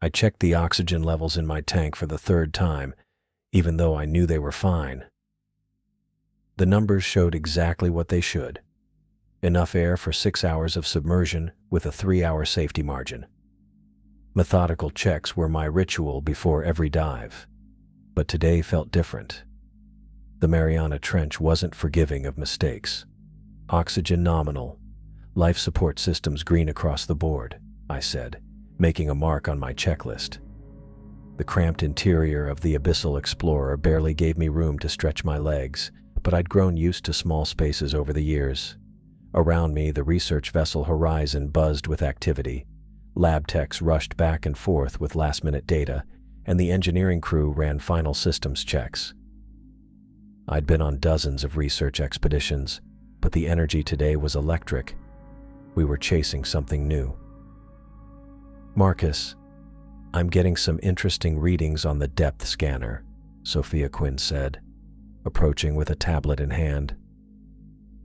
I checked the oxygen levels in my tank for the third time, even though I knew they were fine. The numbers showed exactly what they should. Enough air for 6 hours of submersion with a 3-hour safety margin. Methodical checks were my ritual before every dive, but today felt different. The Mariana Trench wasn't forgiving of mistakes. Oxygen nominal, life support systems green across the board, I said, making a mark on my checklist. The cramped interior of the Abyssal Explorer barely gave me room to stretch my legs, but I'd grown used to small spaces over the years. Around me, the research vessel Horizon buzzed with activity. Lab techs rushed back and forth with last-minute data, and the engineering crew ran final systems checks. I'd been on dozens of research expeditions, but the energy today was electric. We were chasing something new. "Marcus, I'm getting some interesting readings on the depth scanner," Sophia Quinn said, approaching with a tablet in hand.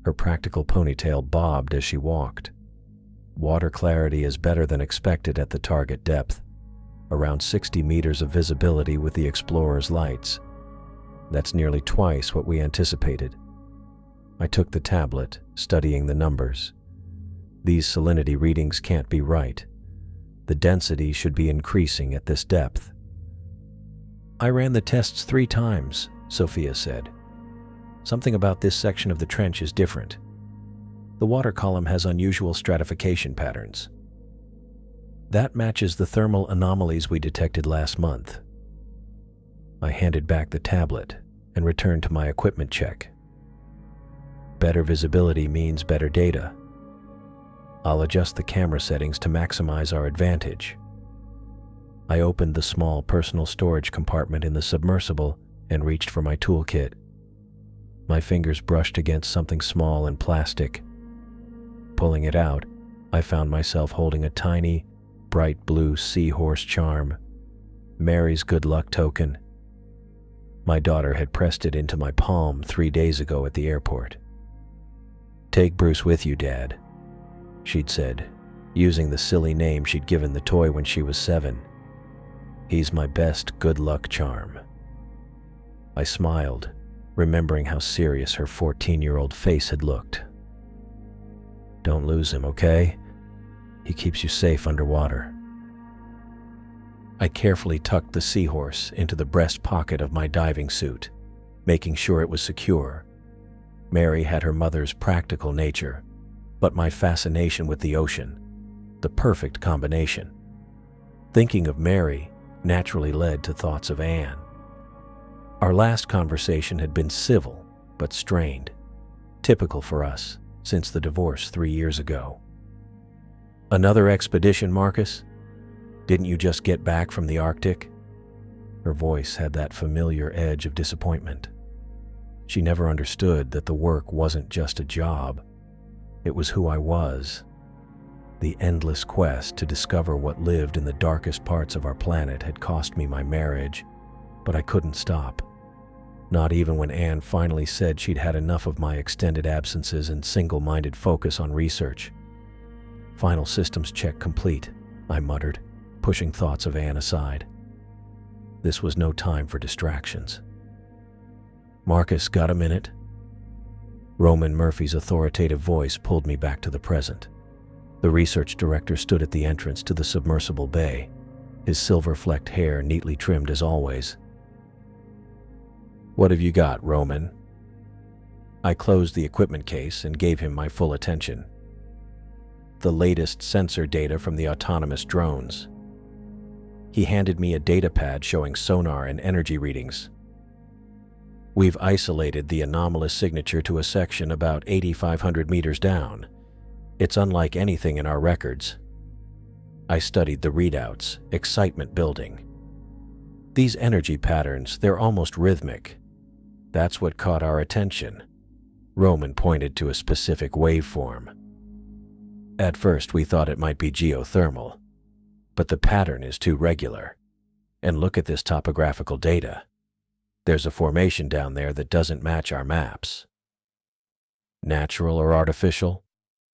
Her practical ponytail bobbed as she walked. Water clarity is better than expected at the target depth, around 60 meters of visibility with the Explorer's lights. That's nearly twice what we anticipated. I took the tablet, studying the numbers. These salinity readings can't be right. The density should be increasing at this depth. "I ran the tests 3 times, Sophia said. "Something about this section of the trench is different. The water column has unusual stratification patterns. That matches the thermal anomalies we detected last month." I handed back the tablet and returned to my equipment check. Better visibility means better data. I'll adjust the camera settings to maximize our advantage. I opened the small personal storage compartment in the submersible and reached for my toolkit. My fingers brushed against something small and plastic. Pulling it out, I found myself holding a tiny, bright blue seahorse charm, Mary's good luck token. My daughter had pressed it into my palm 3 days ago at the airport. "Take Bruce with you, Dad," she'd said, using the silly name she'd given the toy when she was 7. "He's my best good luck charm." I smiled, remembering how serious her 14-year-old face had looked. "Don't lose him, okay? He keeps you safe underwater." I carefully tucked the seahorse into the breast pocket of my diving suit, making sure it was secure. Mary had her mother's practical nature, but my fascination with the ocean, the perfect combination. Thinking of Mary naturally led to thoughts of Anne. Our last conversation had been civil but strained, typical for us since the divorce 3 years ago. "Another expedition, Marcus? Didn't you just get back from the Arctic?" Her voice had that familiar edge of disappointment. She never understood that the work wasn't just a job. It was who I was. The endless quest to discover what lived in the darkest parts of our planet had cost me my marriage, but I couldn't stop. Not even when Anne finally said she'd had enough of my extended absences and single-minded focus on research. "Final systems check complete," I muttered, pushing thoughts of Anne aside. This was no time for distractions. "Marcus, got a minute?" Roman Murphy's authoritative voice pulled me back to the present. The research director stood at the entrance to the submersible bay, his silver-flecked hair neatly trimmed as always. "What have you got, Roman?" I closed the equipment case and gave him my full attention. "The latest sensor data from the autonomous drones." He handed me a data pad showing sonar and energy readings. "We've isolated the anomalous signature to a section about 8,500 meters down. It's unlike anything in our records." I studied the readouts, excitement building. "These energy patterns, they're almost rhythmic. That's what caught our attention." Roman pointed to a specific waveform. "At first we thought it might be geothermal, but the pattern is too regular. And look at this topographical data. There's a formation down there that doesn't match our maps." "Natural or artificial?"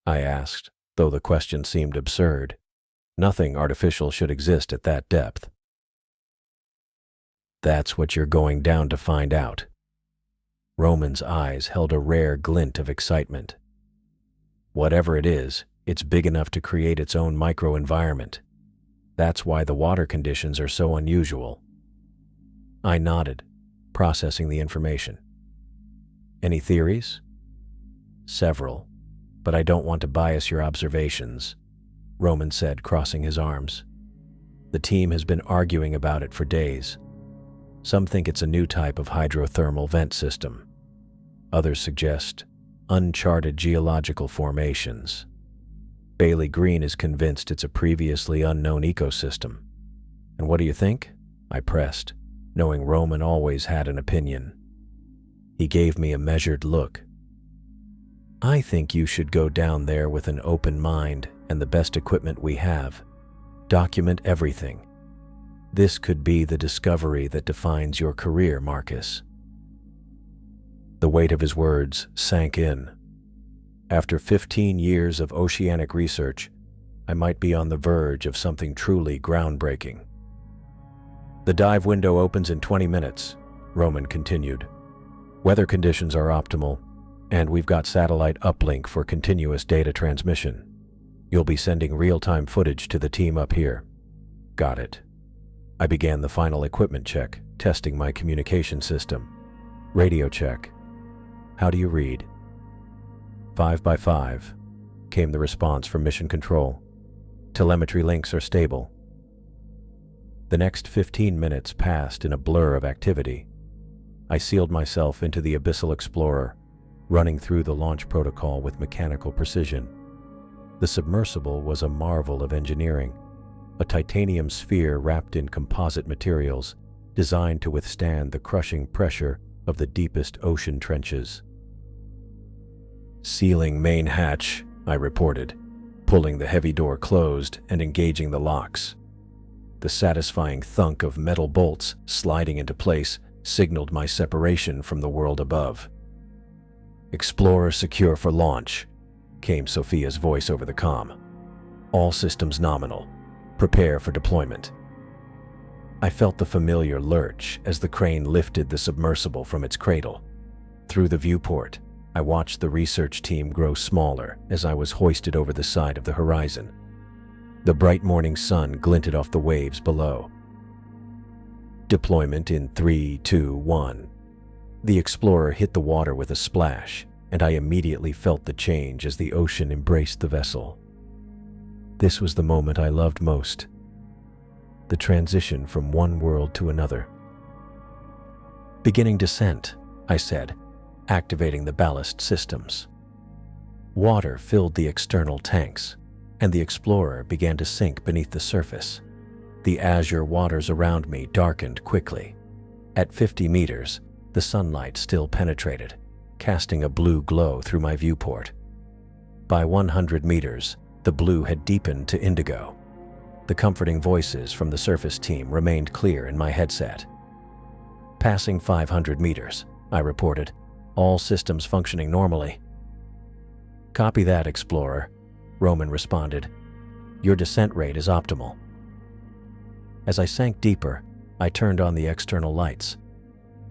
I asked, though the question seemed absurd. Nothing artificial should exist at that depth. That's what you're going down to find out. Roman's eyes held a rare glint of excitement. Whatever it is, it's big enough to create its own microenvironment. That's why the water conditions are so unusual. I nodded, processing the information. Any theories? Several, but I don't want to bias your observations, Roman said, crossing his arms. The team has been arguing about it for days. Some think it's a new type of hydrothermal vent system. Others suggest uncharted geological formations. Bailey Green is convinced it's a previously unknown ecosystem. And what do you think? I pressed, knowing Roman always had an opinion. He gave me a measured look. I think you should go down there with an open mind and the best equipment we have. Document everything. This could be the discovery that defines your career, Marcus. The weight of his words sank in. After 15 years of oceanic research, I might be on the verge of something truly groundbreaking. The dive window opens in 20 minutes, Roman continued. Weather conditions are optimal, and we've got satellite uplink for continuous data transmission. You'll be sending real-time footage to the team up here. Got it. I began the final equipment check, testing my communication system. Radio check. How do you read? 5 by 5, came the response from Mission Control. Telemetry links are stable. The next 15 minutes passed in a blur of activity. I sealed myself into the Abyssal Explorer, running through the launch protocol with mechanical precision. The submersible was a marvel of engineering, a titanium sphere wrapped in composite materials designed to withstand the crushing pressure of the deepest ocean trenches. Sealing main hatch, I reported, pulling the heavy door closed and engaging the locks. The satisfying thunk of metal bolts sliding into place signaled my separation from the world above. Explorer secure for launch, came Sophia's voice over the comm. All systems nominal. Prepare for deployment. I felt the familiar lurch as the crane lifted the submersible from its cradle. Through the viewport, I watched the research team grow smaller as I was hoisted over the side of the horizon. The bright morning sun glinted off the waves below. Deployment in 3, 2, 1. The Explorer hit the water with a splash, and I immediately felt the change as the ocean embraced the vessel. This was the moment I loved most. The transition from one world to another. Beginning descent, I said, activating the ballast systems. Water filled the external tanks, and the Explorer began to sink beneath the surface. The azure waters around me darkened quickly. At 50 meters, the sunlight still penetrated, casting a blue glow through my viewport. By 100 meters, the blue had deepened to indigo. The comforting voices from the surface team remained clear in my headset. Passing 500 meters, I reported, all systems functioning normally. Copy that, Explorer, Roman responded. Your descent rate is optimal. As I sank deeper, I turned on the external lights.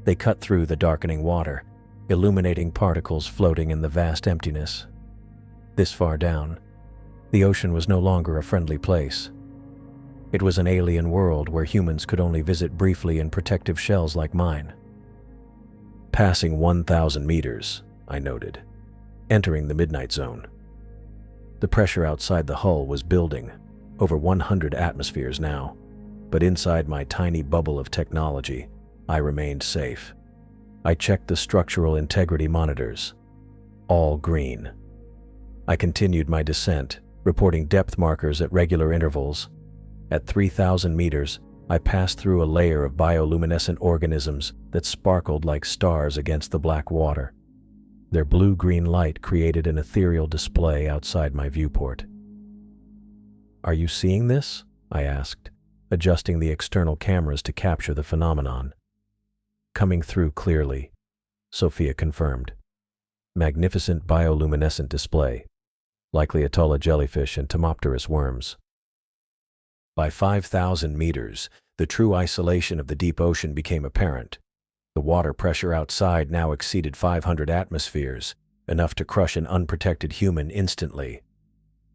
They cut through the darkening water, illuminating particles floating in the vast emptiness. This far down, the ocean was no longer a friendly place. It was an alien world where humans could only visit briefly in protective shells like mine. Passing 1,000 meters, I noted, entering the midnight zone. The pressure outside the hull was building, over 100 atmospheres now, but inside my tiny bubble of technology, I remained safe. I checked the structural integrity monitors. All green. I continued my descent, reporting depth markers at regular intervals. At 3,000 meters, I passed through a layer of bioluminescent organisms that sparkled like stars against the black water. Their blue-green light created an ethereal display outside my viewport. Are you seeing this? I asked, adjusting the external cameras to capture the phenomenon. Coming through clearly, Sophia confirmed. Magnificent bioluminescent display, likely Atolla jellyfish and Tomopterus worms. By 5,000 meters, the true isolation of the deep ocean became apparent. The water pressure outside now exceeded 500 atmospheres, enough to crush an unprotected human instantly.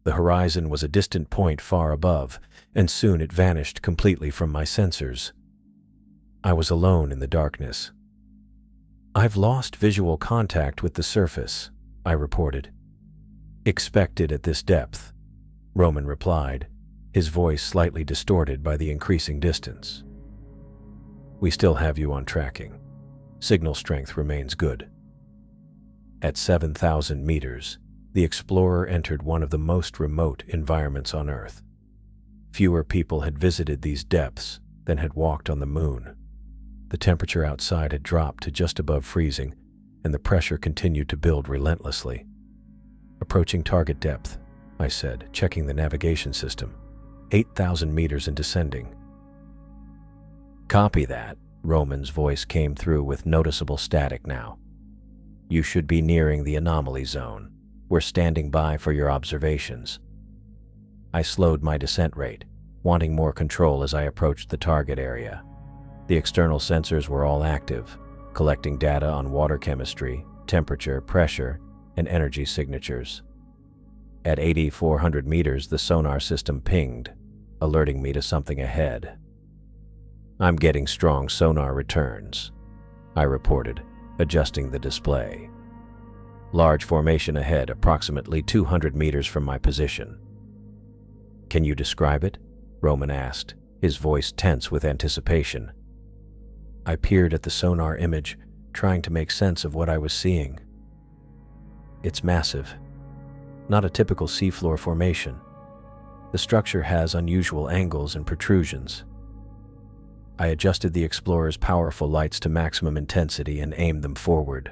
The horizon was a distant point far above, and soon it vanished completely from my sensors. I was alone in the darkness. "I've lost visual contact with the surface," I reported. "Expected at this depth," Roman replied, his voice slightly distorted by the increasing distance. "We still have you on tracking. Signal strength remains good." At 7,000 meters, the explorer entered one of the most remote environments on Earth. Fewer people had visited these depths than had walked on the moon. The temperature outside had dropped to just above freezing, and the pressure continued to build relentlessly. "Approaching target depth," I said, checking the navigation system. 8,000 meters and descending." "Copy that." Roman's voice came through with noticeable static now. "You should be nearing the anomaly zone. We're standing by for your observations." I slowed my descent rate, wanting more control as I approached the target area. The external sensors were all active, collecting data on water chemistry, temperature, pressure, and energy signatures. At 8,400 meters, the sonar system pinged, alerting me to something ahead. "I'm getting strong sonar returns," I reported, adjusting the display. "Large formation ahead, approximately 200 meters from my position." "Can you describe it?" Roman asked, his voice tense with anticipation. I peered at the sonar image, trying to make sense of what I was seeing. "It's massive. Not a typical seafloor formation. The structure has unusual angles and protrusions." I adjusted the Explorer's powerful lights to maximum intensity and aimed them forward.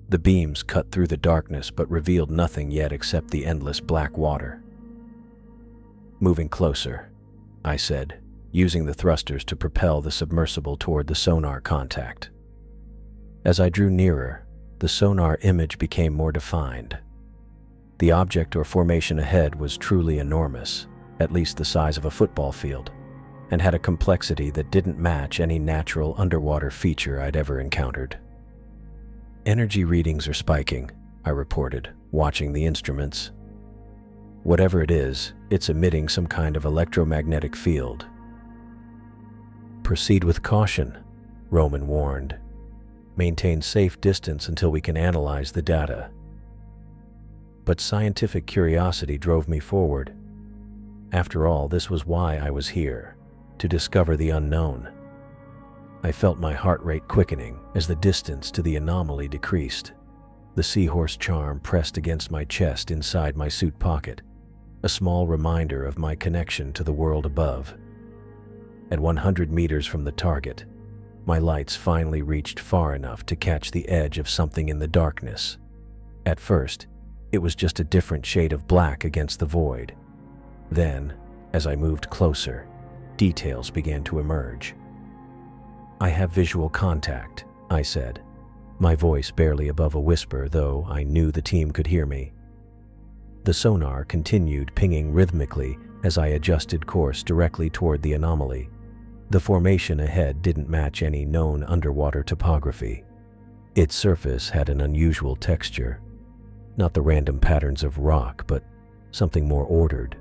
The beams cut through the darkness but revealed nothing yet except the endless black water. "Moving closer," I said, using the thrusters to propel the submersible toward the sonar contact. As I drew nearer, the sonar image became more defined. The object or formation ahead was truly enormous, at least the size of a football field, and had a complexity that didn't match any natural underwater feature I'd ever encountered. "Energy readings are spiking," I reported, watching the instruments. "Whatever it is, it's emitting some kind of electromagnetic field." "Proceed with caution," Roman warned. "Maintain safe distance until we can analyze the data." But scientific curiosity drove me forward. After all, this was why I was here, to discover the unknown. I felt my heart rate quickening as the distance to the anomaly decreased. The seahorse charm pressed against my chest inside my suit pocket, a small reminder of my connection to the world above. At 100 meters from the target, my lights finally reached far enough to catch the edge of something in the darkness. At first, it was just a different shade of black against the void. Then, as I moved closer, details began to emerge. "I have visual contact," I said, my voice barely above a whisper, though I knew the team could hear me. The sonar continued pinging rhythmically as I adjusted course directly toward the anomaly. The formation ahead didn't match any known underwater topography. Its surface had an unusual texture, not the random patterns of rock, but something more ordered,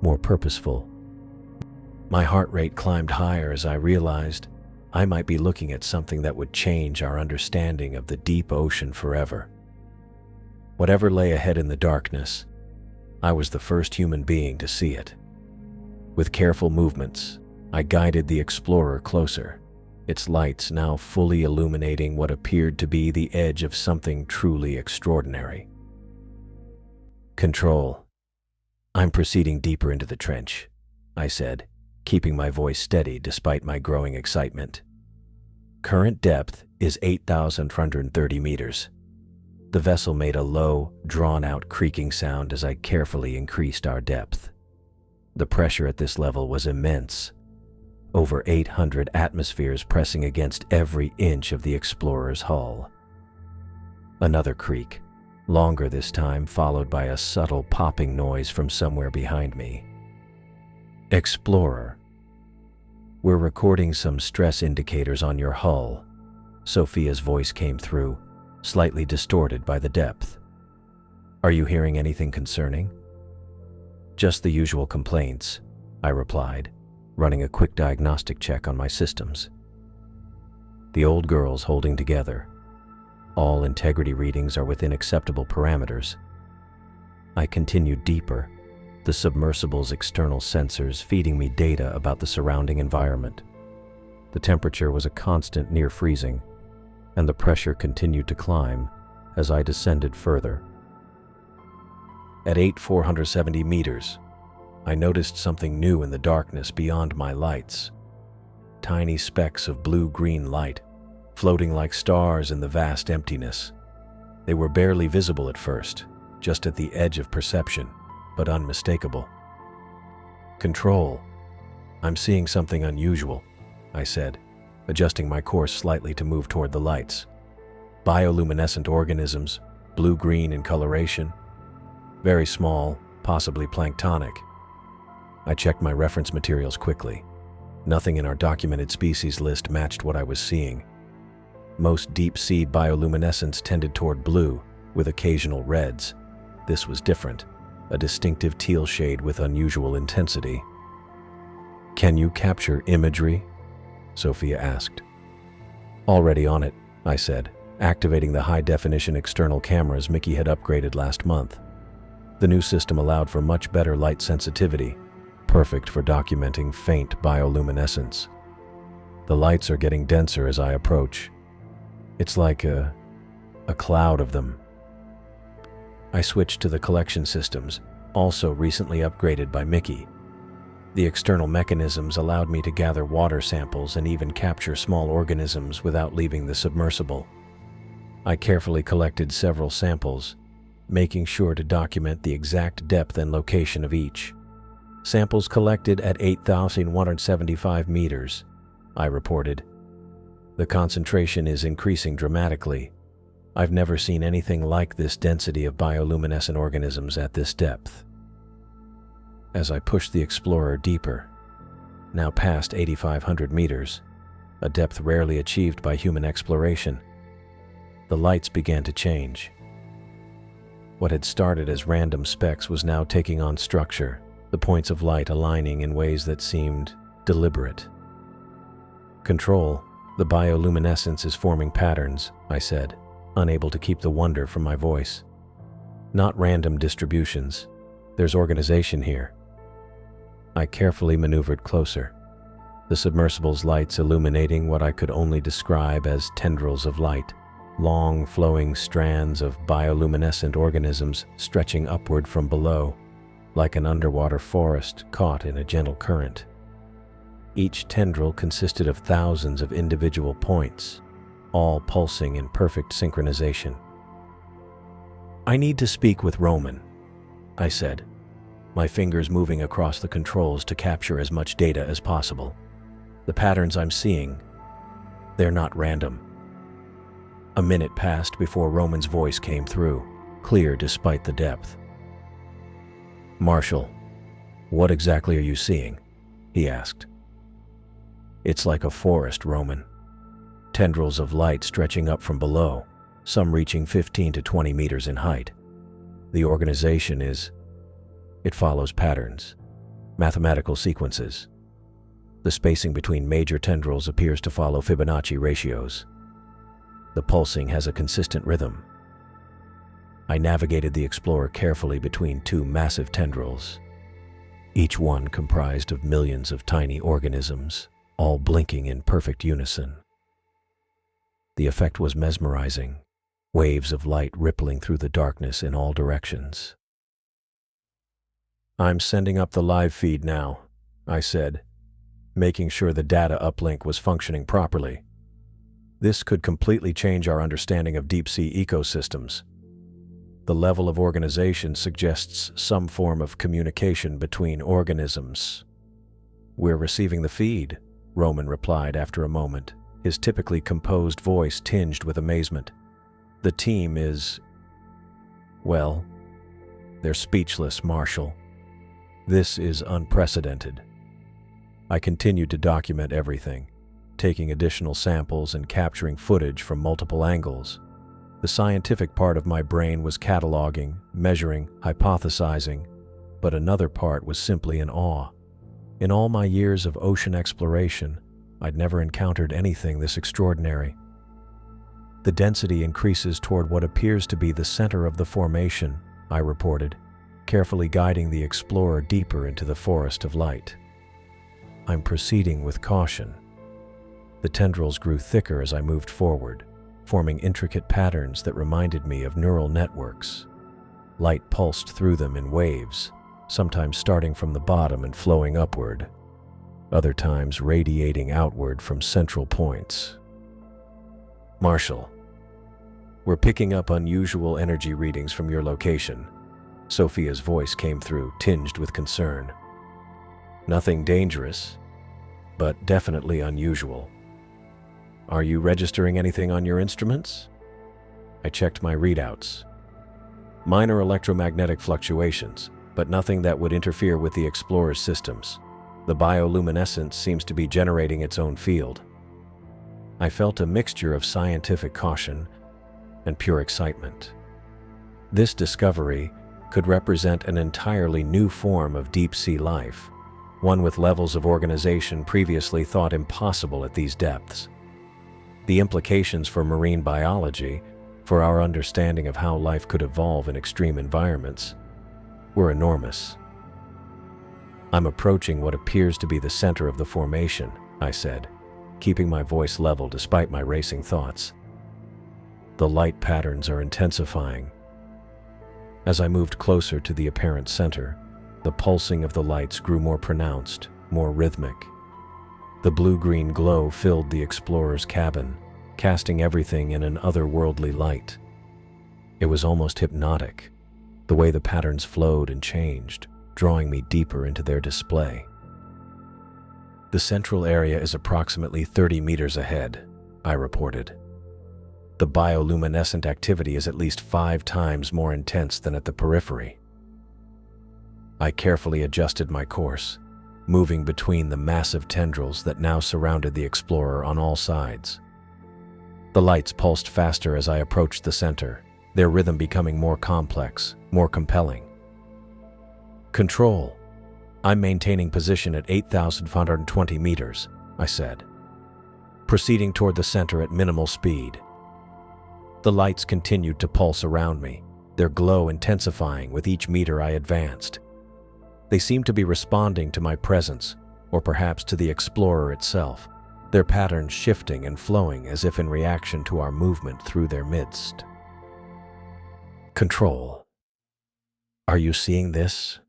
more purposeful. My heart rate climbed higher as I realized I might be looking at something that would change our understanding of the deep ocean forever. Whatever lay ahead in the darkness, I was the first human being to see it. With careful movements, I guided the Explorer closer, its lights now fully illuminating what appeared to be the edge of something truly extraordinary. "Control. I'm proceeding deeper into the trench," I said, keeping my voice steady despite my growing excitement. "Current depth is 8,130 meters. The vessel made a low, drawn-out creaking sound as I carefully increased our depth. The pressure at this level was immense, over 800 atmospheres pressing against every inch of the Explorer's hull. Another creak, longer this time, followed by a subtle popping noise from somewhere behind me. Explorer, we're recording some stress indicators on your hull. Sophia's voice came through, slightly distorted by the depth. Are you hearing anything concerning? Just the usual complaints, I replied, running a quick diagnostic check on my systems. The old girl's holding together. All integrity readings are within acceptable parameters. I continued deeper, the submersible's external sensors feeding me data about the surrounding environment. The temperature was a constant near freezing, and the pressure continued to climb as I descended further. At 470 meters, I noticed something new in the darkness beyond my lights. Tiny specks of blue-green light, floating like stars in the vast emptiness. They were barely visible at first, just at the edge of perception, but unmistakable. Control. I'm seeing something unusual, I said, adjusting my course slightly to move toward the lights. Bioluminescent organisms, blue-green in coloration. Very small, possibly planktonic. I checked my reference materials quickly. Nothing in our documented species list matched what I was seeing. Most deep-sea bioluminescence tended toward blue, with occasional reds. This was different, a distinctive teal shade with unusual intensity. Can you capture imagery? Sophia asked. Already on it, I said, activating the high-definition external cameras Mickey had upgraded last month. The new system allowed for much better light sensitivity, perfect for documenting faint bioluminescence. The lights are getting denser as I approach. It's like a cloud of them. I switched to the collection systems, also recently upgraded by Mickey. The external mechanisms allowed me to gather water samples and even capture small organisms without leaving the submersible. I carefully collected several samples, making sure to document the exact depth and location of each. Samples collected at 8,175 meters, I reported. The concentration is increasing dramatically. I've never seen anything like this density of bioluminescent organisms at this depth. As I pushed the Explorer deeper, now past 8,500 meters, a depth rarely achieved by human exploration, the lights began to change. What had started as random specks was now taking on structure, the points of light aligning in ways that seemed deliberate. Control, the bioluminescence is forming patterns, I said, unable to keep the wonder from my voice. Not random distributions. There's organization here. I carefully maneuvered closer, the submersible's lights illuminating what I could only describe as tendrils of light, long flowing strands of bioluminescent organisms stretching upward from below, like an underwater forest caught in a gentle current. Each tendril consisted of thousands of individual points, all pulsing in perfect synchronization. I need to speak with Roman, I said, my fingers moving across the controls to capture as much data as possible. The patterns I'm seeing, they're not random. A minute passed before Roman's voice came through, clear despite the depth. Marshall, what exactly are you seeing? He asked. It's like a forest, Roman. Tendrils of light stretching up from below, some reaching 15 to 20 meters in height. The organization it follows patterns, mathematical sequences. The spacing between major tendrils appears to follow Fibonacci ratios. The pulsing has a consistent rhythm. I navigated the Explorer carefully between two massive tendrils, each one comprised of millions of tiny organisms, all blinking in perfect unison. The effect was mesmerizing, waves of light rippling through the darkness in all directions. I'm sending up the live feed now, I said, making sure the data uplink was functioning properly. This could completely change our understanding of deep-sea ecosystems. The level of organization suggests some form of communication between organisms. We're receiving the feed, Roman replied after a moment, his typically composed voice tinged with amazement. The team is... well, they're speechless, Marshall. This is unprecedented. I continued to document everything, taking additional samples and capturing footage from multiple angles. The scientific part of my brain was cataloging, measuring, hypothesizing, but another part was simply in awe. In all my years of ocean exploration, I'd never encountered anything this extraordinary. The density increases toward what appears to be the center of the formation, I reported, carefully guiding the explorer deeper into the forest of light. I'm proceeding with caution. The tendrils grew thicker as I moved forward, forming intricate patterns that reminded me of neural networks. Light pulsed through them in waves, sometimes starting from the bottom and flowing upward, other times radiating outward from central points. Marshall, we're picking up unusual energy readings from your location. Sophia's voice came through, tinged with concern. Nothing dangerous, but definitely unusual. Are you registering anything on your instruments? I checked my readouts. Minor electromagnetic fluctuations, but nothing that would interfere with the explorer's systems. The bioluminescence seems to be generating its own field. I felt a mixture of scientific caution and pure excitement. This discovery could represent an entirely new form of deep-sea life, one with levels of organization previously thought impossible at these depths. The implications for marine biology, for our understanding of how life could evolve in extreme environments, were enormous. I'm approaching what appears to be the center of the formation, I said, keeping my voice level despite my racing thoughts. The light patterns are intensifying. As I moved closer to the apparent center, the pulsing of the lights grew more pronounced, more rhythmic. The blue-green glow filled the explorer's cabin, casting everything in an otherworldly light. It was almost hypnotic, the way the patterns flowed and changed, drawing me deeper into their display. The central area is approximately 30 meters ahead, I reported. The bioluminescent activity is at least 5 times more intense than at the periphery. I carefully adjusted my course, moving between the massive tendrils that now surrounded the explorer on all sides. The lights pulsed faster as I approached the center, their rhythm becoming more complex, more compelling. Control. I'm maintaining position at 8,520 meters, I said, proceeding toward the center at minimal speed. The lights continued to pulse around me, their glow intensifying with each meter I advanced. They seemed to be responding to my presence, or perhaps to the explorer itself, their patterns shifting and flowing as if in reaction to our movement through their midst. Control. Are you seeing this?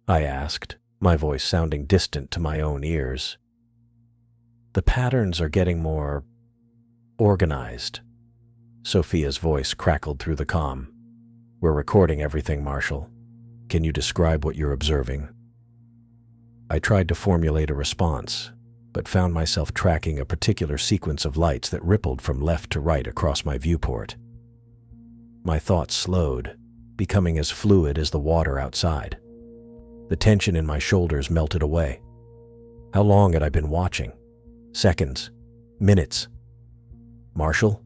I asked, my voice sounding distant to my own ears. The patterns are getting more organized. Sophia's voice crackled through the comm. We're recording everything, Marshall. Can you describe what you're observing? I tried to formulate a response, but found myself tracking a particular sequence of lights that rippled from left to right across my viewport. My thoughts slowed, becoming as fluid as the water outside. The tension in my shoulders melted away. How long had I been watching? Seconds? Minutes? Marshall?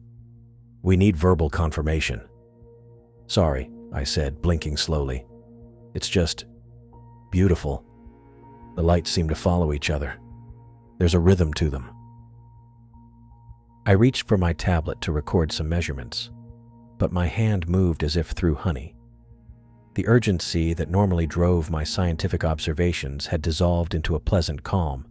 We need verbal confirmation. Sorry, I said, blinking slowly. It's just beautiful. The lights seem to follow each other. There's a rhythm to them. I reached for my tablet to record some measurements, but my hand moved as if through honey. The urgency that normally drove my scientific observations had dissolved into a pleasant calm.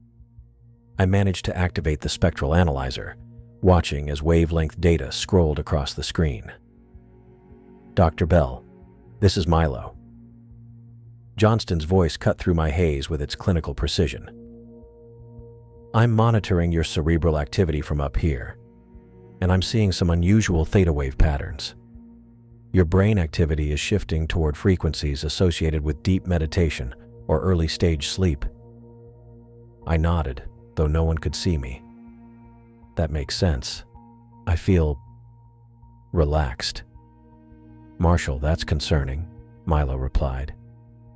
I managed to activate the spectral analyzer, watching as wavelength data scrolled across the screen. Dr. Bell, this is Milo. Johnston's voice cut through my haze with its clinical precision. I'm monitoring your cerebral activity from up here, and I'm seeing some unusual theta wave patterns. Your brain activity is shifting toward frequencies associated with deep meditation or early-stage sleep. I nodded, though no one could see me. That makes sense. I feel relaxed. Marshall, that's concerning, Milo replied.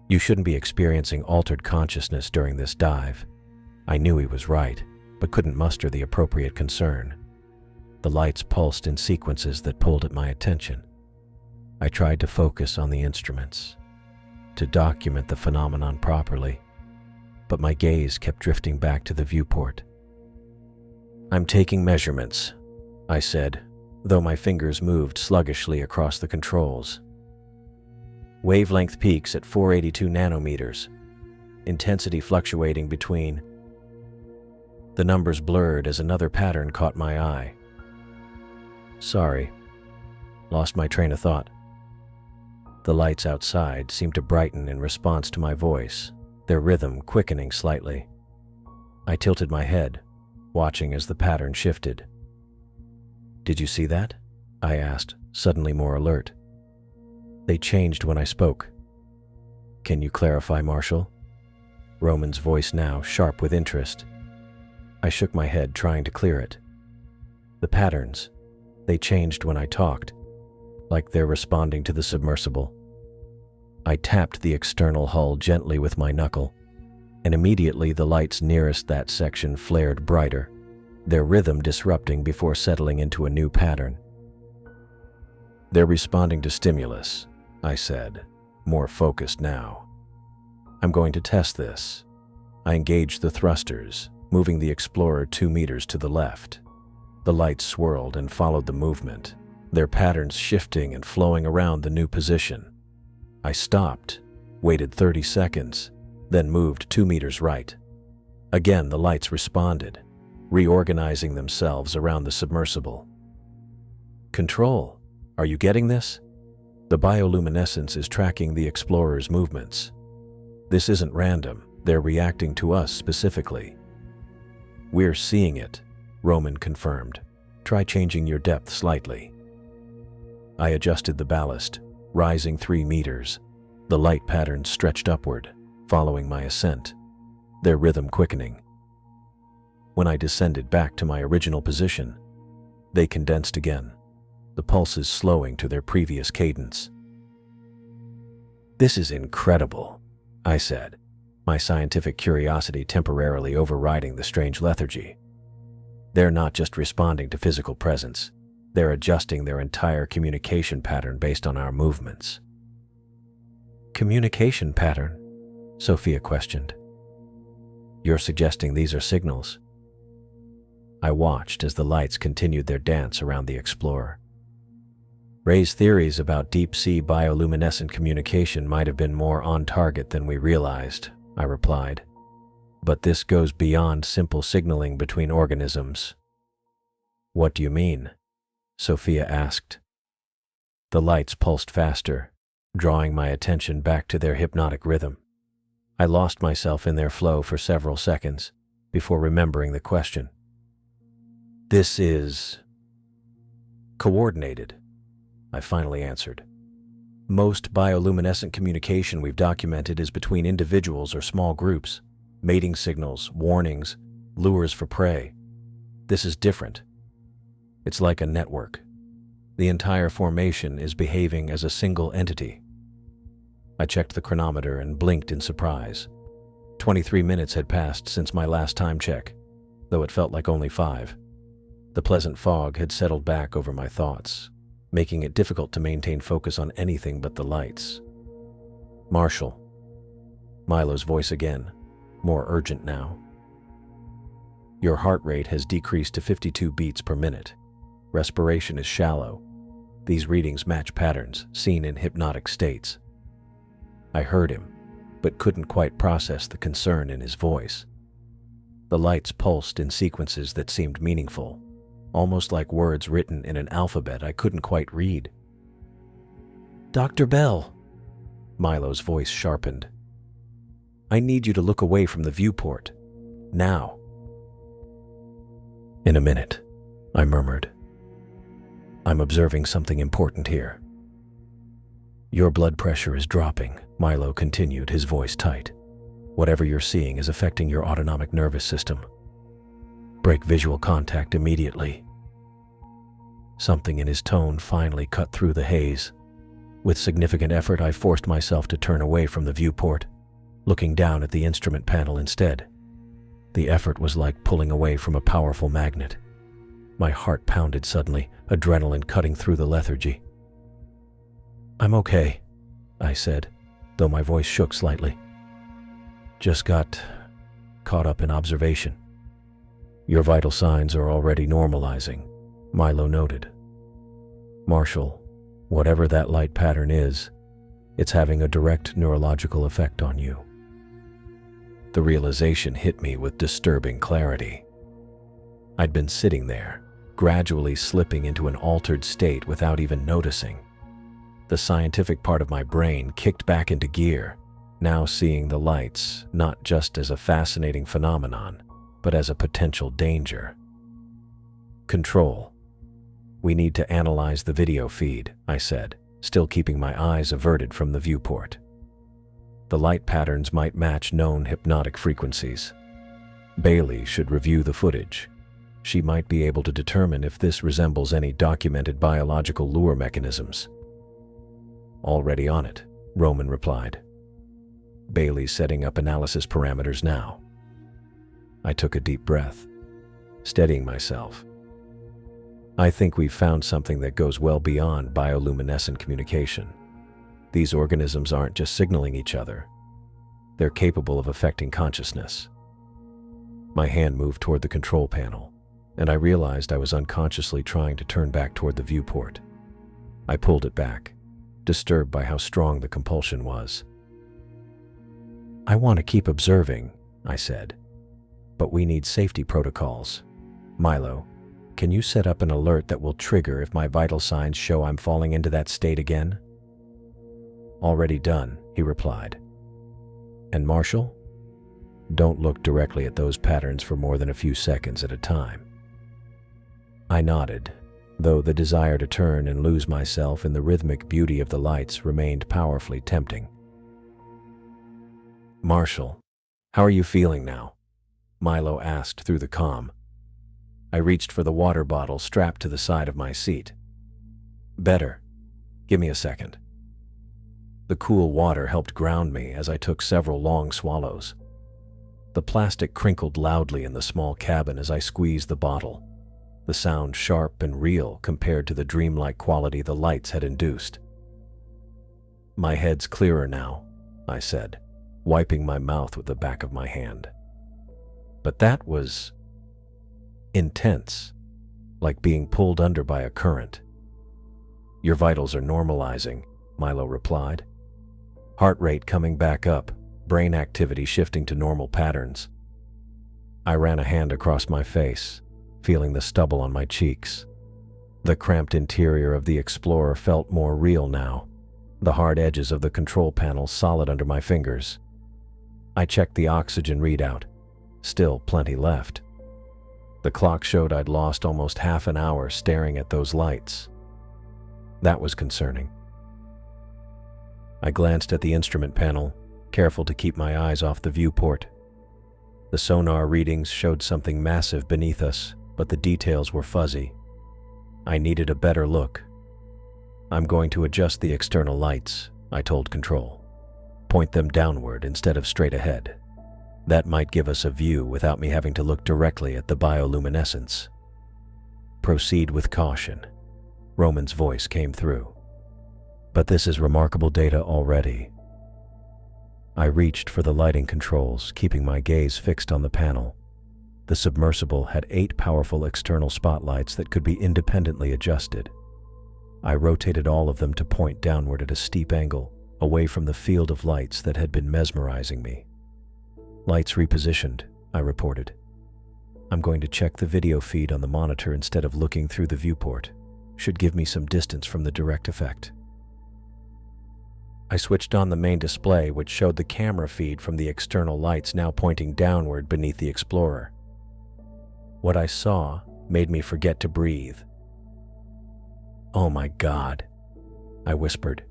You shouldn't be experiencing altered consciousness during this dive. I knew he was right, but couldn't muster the appropriate concern. The lights pulsed in sequences that pulled at my attention. I tried to focus on the instruments, to document the phenomenon properly, but my gaze kept drifting back to the viewport. "I'm taking measurements," I said, though my fingers moved sluggishly across the controls. "Wavelength peaks at 482 nanometers, intensity fluctuating between..." The numbers blurred as another pattern caught my eye. "Sorry, lost my train of thought." The lights outside seemed to brighten in response to my voice, their rhythm quickening slightly. I tilted my head, watching as the pattern shifted. "Did you see that?" I asked, suddenly more alert. "They changed when I spoke." "Can you clarify, Marshal?" Roman's voice now sharp with interest. I shook my head, trying to clear it. "The patterns, they changed when I talked, like they're responding to the submersible." I tapped the external hull gently with my knuckle, and immediately the lights nearest that section flared brighter, their rhythm disrupting before settling into a new pattern. "They're responding to stimulus," I said, more focused now. "I'm going to test this." I engaged the thrusters, moving the Explorer 2 meters to the left. The lights swirled and followed the movement, their patterns shifting and flowing around the new position. I stopped, waited 30 seconds, then moved 2 meters right. Again, the lights responded, reorganizing themselves around the submersible. "Control, are you getting this? The bioluminescence is tracking the Explorer's movements. This isn't random, they're reacting to us specifically." "We're seeing it," Roman confirmed. "Try changing your depth slightly." I adjusted the ballast, rising 3 meters. The light patterns stretched upward, following my ascent, their rhythm quickening. When I descended back to my original position, they condensed again, the pulses slowing to their previous cadence. "This is incredible," I said, my scientific curiosity temporarily overriding the strange lethargy. "They're not just responding to physical presence, they're adjusting their entire communication pattern based on our movements." "Communication pattern?" Sophia questioned. "You're suggesting these are signals?" I watched as the lights continued their dance around the Explorer. Ray's theories about deep-sea bioluminescent communication might have been more on target than we realized, I replied. "But this goes beyond simple signaling between organisms." "What do you mean?" Sophia asked. The lights pulsed faster, drawing my attention back to their hypnotic rhythm. I lost myself in their flow for several seconds before remembering the question. "This is coordinated," I finally answered. "Most bioluminescent communication we've documented is between individuals or small groups, mating signals, warnings, lures for prey. This is different. It's like a network. The entire formation is behaving as a single entity." I checked the chronometer and blinked in surprise. 23 minutes had passed since my last time check, though it felt like only 5. The pleasant fog had settled back over my thoughts, making it difficult to maintain focus on anything but the lights. "Marshal." Milo's voice again, more urgent now. "Your heart rate has decreased to 52 beats per minute. Respiration is shallow. These readings match patterns seen in hypnotic states." I heard him, but couldn't quite process the concern in his voice. The lights pulsed in sequences that seemed meaningful, almost like words written in an alphabet I couldn't quite read. "Dr. Bell," Milo's voice sharpened. "I need you to look away from the viewport. Now." "In a minute," I murmured. "I'm observing something important here." "Your blood pressure is dropping," Milo continued, his voice tight. "Whatever you're seeing is affecting your autonomic nervous system. Break visual contact immediately." Something in his tone finally cut through the haze. With significant effort, I forced myself to turn away from the viewport, looking down at the instrument panel instead. The effort was like pulling away from a powerful magnet. My heart pounded suddenly, adrenaline cutting through the lethargy. "I'm okay," I said, though my voice shook slightly. "Just got caught up in observation." "Your vital signs are already normalizing," Milo noted. "Marshall, whatever that light pattern is, it's having a direct neurological effect on you." The realization hit me with disturbing clarity. I'd been sitting there, gradually slipping into an altered state without even noticing. The scientific part of my brain kicked back into gear, now seeing the lights not just as a fascinating phenomenon, but as a potential danger. "Control. We need to analyze the video feed," I said, still keeping my eyes averted from the viewport. The light patterns might match known hypnotic frequencies. Bailey should review the footage. She might be able to determine if this resembles any documented biological lure mechanisms. "Already on it," Roman replied. "Bailey's setting up analysis parameters now." I took a deep breath, steadying myself. "I think we've found something that goes well beyond bioluminescent communication. These organisms aren't just signaling each other. They're capable of affecting consciousness." My hand moved toward the control panel, and I realized I was unconsciously trying to turn back toward the viewport. I pulled it back, disturbed by how strong the compulsion was. "I want to keep observing," I said, "but we need safety protocols. Milo, can you set up an alert that will trigger if my vital signs show I'm falling into that state again?" "Already done," he replied. "And Marshall? Don't look directly at those patterns for more than a few seconds at a time." I nodded, though the desire to turn and lose myself in the rhythmic beauty of the lights remained powerfully tempting. "Marshall, how are you feeling now?" Milo asked through the comm. I reached for the water bottle strapped to the side of my seat. "Better. Give me a second." The cool water helped ground me as I took several long swallows. The plastic crinkled loudly in the small cabin as I squeezed the bottle, the sound sharp and real compared to the dreamlike quality the lights had induced. "My head's clearer now," I said, wiping my mouth with the back of my hand. But that was intense, like being pulled under by a current. "Your vitals are normalizing," Milo replied. "Heart rate coming back up, brain activity shifting to normal patterns." I ran a hand across my face, feeling the stubble on my cheeks. The cramped interior of the Explorer felt more real now, the hard edges of the control panel solid under my fingers. I checked the oxygen readout. Still plenty left. The clock showed I'd lost almost half an hour staring at those lights. That was concerning. I glanced at the instrument panel, careful to keep my eyes off the viewport. The sonar readings showed something massive beneath us, but the details were fuzzy. I needed a better look. "I'm going to adjust the external lights," I told Control. "Point them downward instead of straight ahead. That might give us a view without me having to look directly at the bioluminescence." "Proceed with caution," Roman's voice came through. "But this is remarkable data already." I reached for the lighting controls, keeping my gaze fixed on the panel. The submersible had 8 powerful external spotlights that could be independently adjusted. I rotated all of them to point downward at a steep angle, away from the field of lights that had been mesmerizing me. "Lights repositioned," I reported. "I'm going to check the video feed on the monitor instead of looking through the viewport. Should give me some distance from the direct effect." I switched on the main display, which showed the camera feed from the external lights now pointing downward beneath the Explorer. What I saw made me forget to breathe. "Oh my God," I whispered.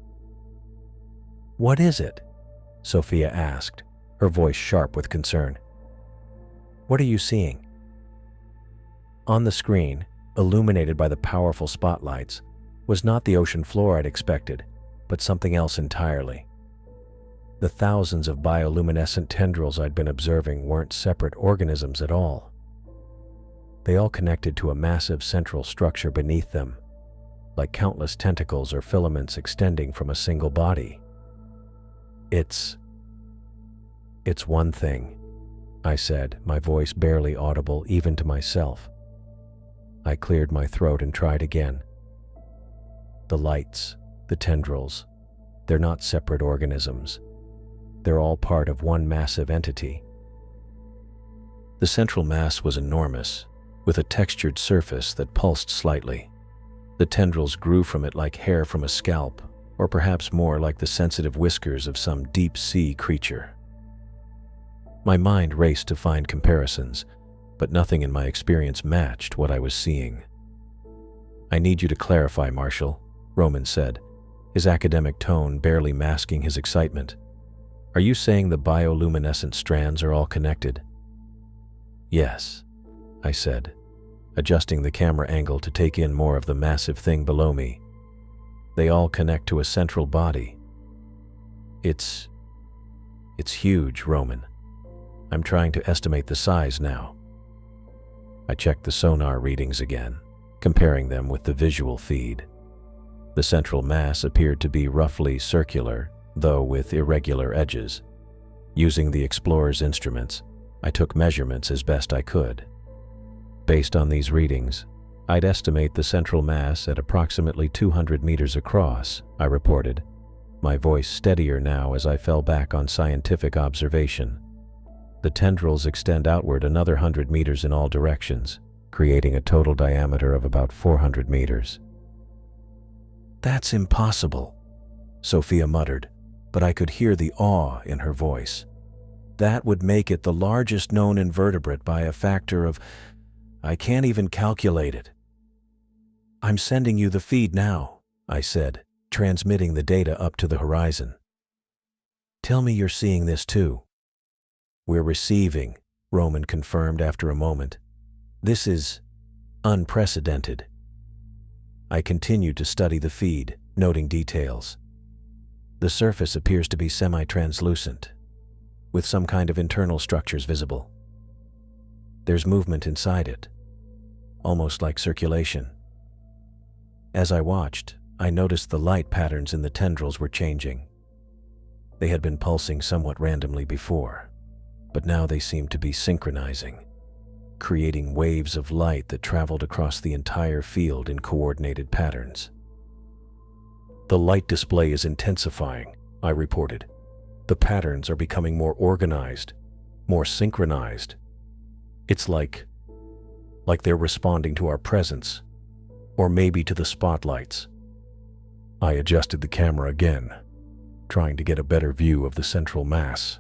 "What is it?" Sophia asked, her voice sharp with concern. "What are you seeing?" On the screen, illuminated by the powerful spotlights, was not the ocean floor I'd expected, but something else entirely. The thousands of bioluminescent tendrils I'd been observing weren't separate organisms at all. They all connected to a massive central structure beneath them, like countless tentacles or filaments extending from a single body. It's one thing, I said, my voice barely audible even to myself. I cleared my throat and tried again. The lights, the tendrils, they're not separate organisms. They're all part of one massive entity. The central mass was enormous, with a textured surface that pulsed slightly. The tendrils grew from it like hair from a scalp, or perhaps more like the sensitive whiskers of some deep-sea creature. My mind raced to find comparisons, but nothing in my experience matched what I was seeing. "I need you to clarify, Marshall," Roman said, his academic tone barely masking his excitement. "Are you saying the bioluminescent strands are all connected?" "Yes," I said, adjusting the camera angle to take in more of the massive thing below me. "They all connect to a central body. It's huge, Roman. I'm trying to estimate the size now." I checked the sonar readings again, comparing them with the visual feed. The central mass appeared to be roughly circular, though with irregular edges. Using the explorer's instruments, I took measurements as best I could. Based on these readings, I'd estimate the central mass at approximately 200 meters across, I reported, my voice steadier now as I fell back on scientific observation. The tendrils extend outward another 100 meters in all directions, creating a total diameter of about 400 meters. "That's impossible," Sophia muttered, but I could hear the awe in her voice. "That would make it the largest known invertebrate by a factor of... I can't even calculate it." "I'm sending you the feed now," I said, transmitting the data up to the horizon. "Tell me you're seeing this too." "We're receiving," Roman confirmed after a moment. "This is unprecedented." I continued to study the feed, noting details. The surface appears to be semi-translucent, with some kind of internal structures visible. There's movement inside it, almost like circulation. As I watched, I noticed the light patterns in the tendrils were changing. They had been pulsing somewhat randomly before, but now they seemed to be synchronizing, creating waves of light that traveled across the entire field in coordinated patterns. "The light display is intensifying," I reported. "The patterns are becoming more organized, more synchronized. It's like they're responding to our presence, or maybe to the spotlights." I adjusted the camera again, trying to get a better view of the central mass.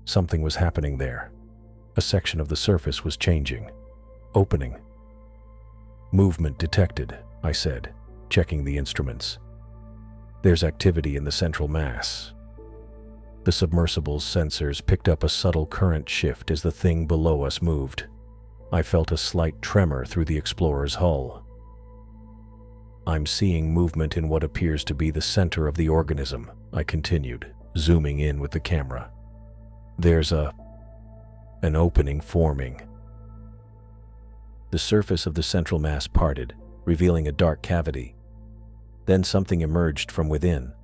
Something was happening there. A section of the surface was changing, opening. "Movement detected," I said, checking the instruments. "There's activity in the central mass." The submersible's sensors picked up a subtle current shift as the thing below us moved. I felt a slight tremor through the explorer's hull. "I'm seeing movement in what appears to be the center of the organism," I continued, zooming in with the camera. "There's an opening forming." The surface of the central mass parted, revealing a dark cavity. Then something emerged from within,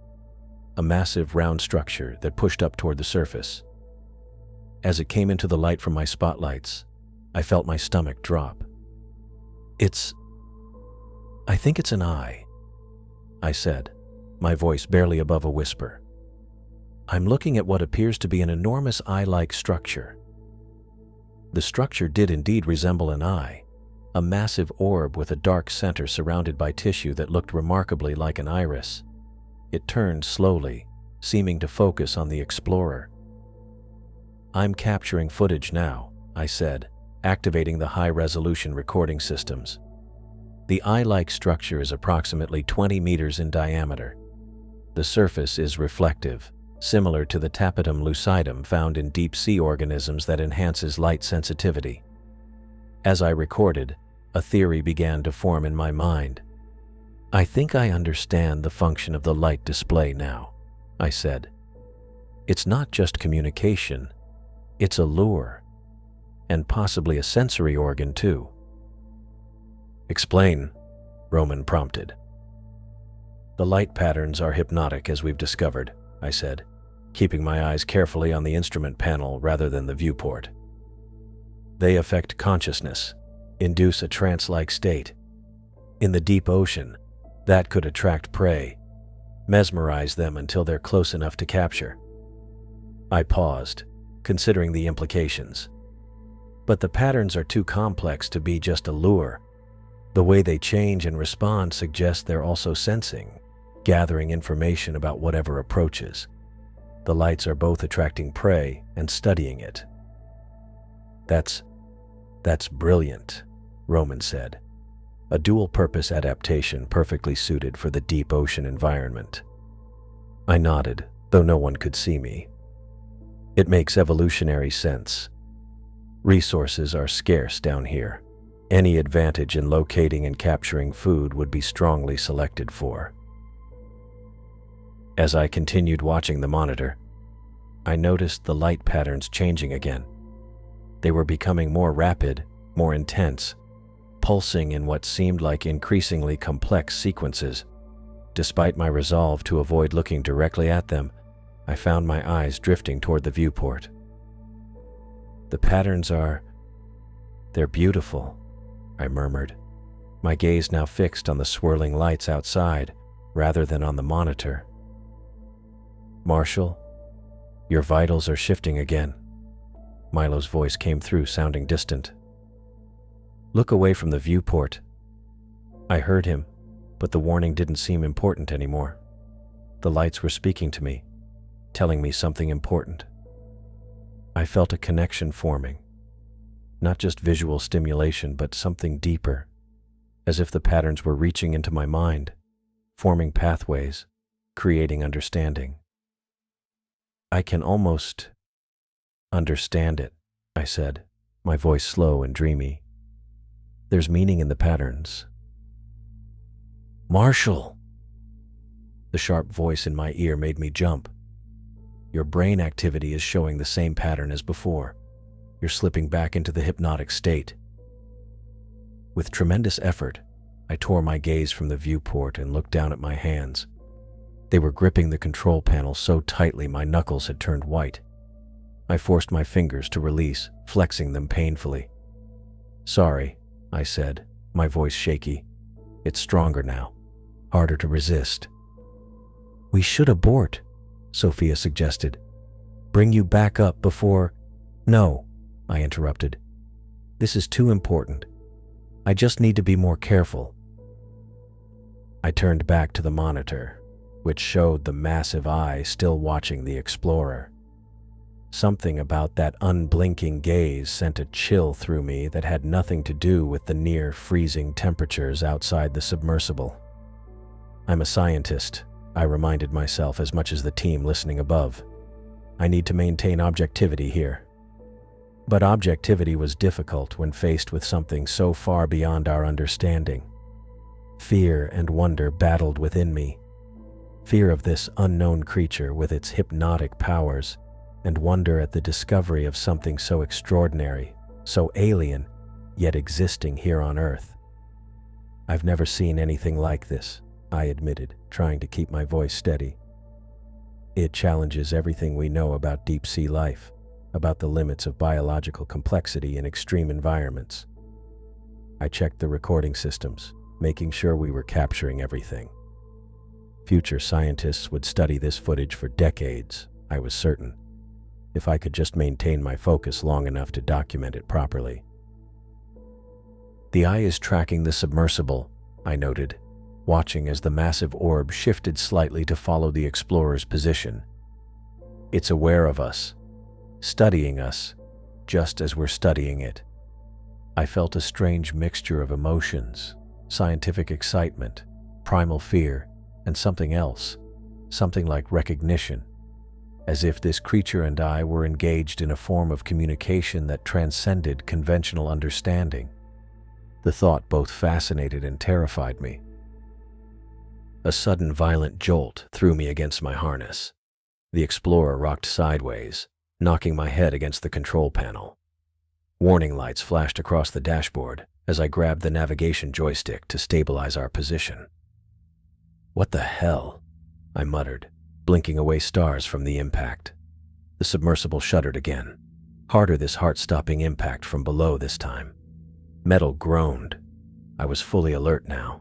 a massive round structure that pushed up toward the surface. As it came into the light from my spotlights, I felt my stomach drop. I think it's an eye," I said, my voice barely above a whisper. "I'm looking at what appears to be an enormous eye-like structure." The structure did indeed resemble an eye, a massive orb with a dark center surrounded by tissue that looked remarkably like an iris. It turned slowly, seeming to focus on the explorer. "I'm capturing footage now," I said, activating the high-resolution recording systems. The eye-like structure is approximately 20 meters in diameter. The surface is reflective, similar to the tapetum lucidum found in deep-sea organisms that enhances light sensitivity. As I recorded, a theory began to form in my mind. "I think I understand the function of the light display now," I said. It's not just communication, it's a lure, and possibly a sensory organ too. Explain, Roman prompted. The light patterns are hypnotic, as we've discovered, I said, keeping my eyes carefully on the instrument panel rather than the viewport. They affect consciousness, induce a trance-like state. In the deep ocean, that could attract prey, mesmerize them until they're close enough to capture. I paused, considering the implications. But the patterns are too complex to be just a lure. The way they change and respond suggests they're also sensing, gathering information about whatever approaches. The lights are both attracting prey and studying it. That's brilliant, Roman said. A dual-purpose adaptation perfectly suited for the deep ocean environment. I nodded, though no one could see me. It makes evolutionary sense. Resources are scarce down here. Any advantage in locating and capturing food would be strongly selected for. As I continued watching the monitor, I noticed the light patterns changing again. They were becoming more rapid, more intense, pulsing in what seemed like increasingly complex sequences. Despite my resolve to avoid looking directly at them, I found my eyes drifting toward the viewport. The patterns they're beautiful, I murmured, my gaze now fixed on the swirling lights outside rather than on the monitor. Marshall, your vitals are shifting again. Milo's voice came through, sounding distant. Look away from the viewport. I heard him, but the warning didn't seem important anymore. The lights were speaking to me, telling me something important. I felt a connection forming. Not just visual stimulation, but something deeper, as if the patterns were reaching into my mind, forming pathways, creating understanding. I can almost understand it, I said, my voice slow and dreamy. There's meaning in the patterns. Marshall! The sharp voice in my ear made me jump. Your brain activity is showing the same pattern as before. You're slipping back into the hypnotic state. With tremendous effort, I tore my gaze from the viewport and looked down at my hands. They were gripping the control panel so tightly my knuckles had turned white. I forced my fingers to release, flexing them painfully. Sorry, I said, my voice shaky. It's stronger now, harder to resist. We should abort, Sophia suggested. Bring you back up before... No, I interrupted. This is too important. I just need to be more careful. I turned back to the monitor, which showed the massive eye still watching the explorer. Something about that unblinking gaze sent a chill through me that had nothing to do with the near-freezing temperatures outside the submersible. I'm a scientist, I reminded myself as much as the team listening above. I need to maintain objectivity here. But objectivity was difficult when faced with something so far beyond our understanding. Fear and wonder battled within me. Fear of this unknown creature with its hypnotic powers, and wonder at the discovery of something so extraordinary, so alien, yet existing here on Earth. I've never seen anything like this, I admitted, trying to keep my voice steady. It challenges everything we know about deep-sea life, about the limits of biological complexity in extreme environments. I checked the recording systems, making sure we were capturing everything. Future scientists would study this footage for decades, I was certain, if I could just maintain my focus long enough to document it properly. The eye is tracking the submersible, I noted, watching as the massive orb shifted slightly to follow the explorer's position. It's aware of us, studying us, just as we're studying it. I felt a strange mixture of emotions, scientific excitement, primal fear, and something else, something like recognition, as if this creature and I were engaged in a form of communication that transcended conventional understanding. The thought both fascinated and terrified me. A sudden violent jolt threw me against my harness. The Explorer rocked sideways, knocking my head against the control panel. Warning lights flashed across the dashboard as I grabbed the navigation joystick to stabilize our position. "What the hell?" I muttered, blinking away stars from the impact. The submersible shuddered again. Harder this heart-stopping impact from below this time. Metal groaned. I was fully alert now,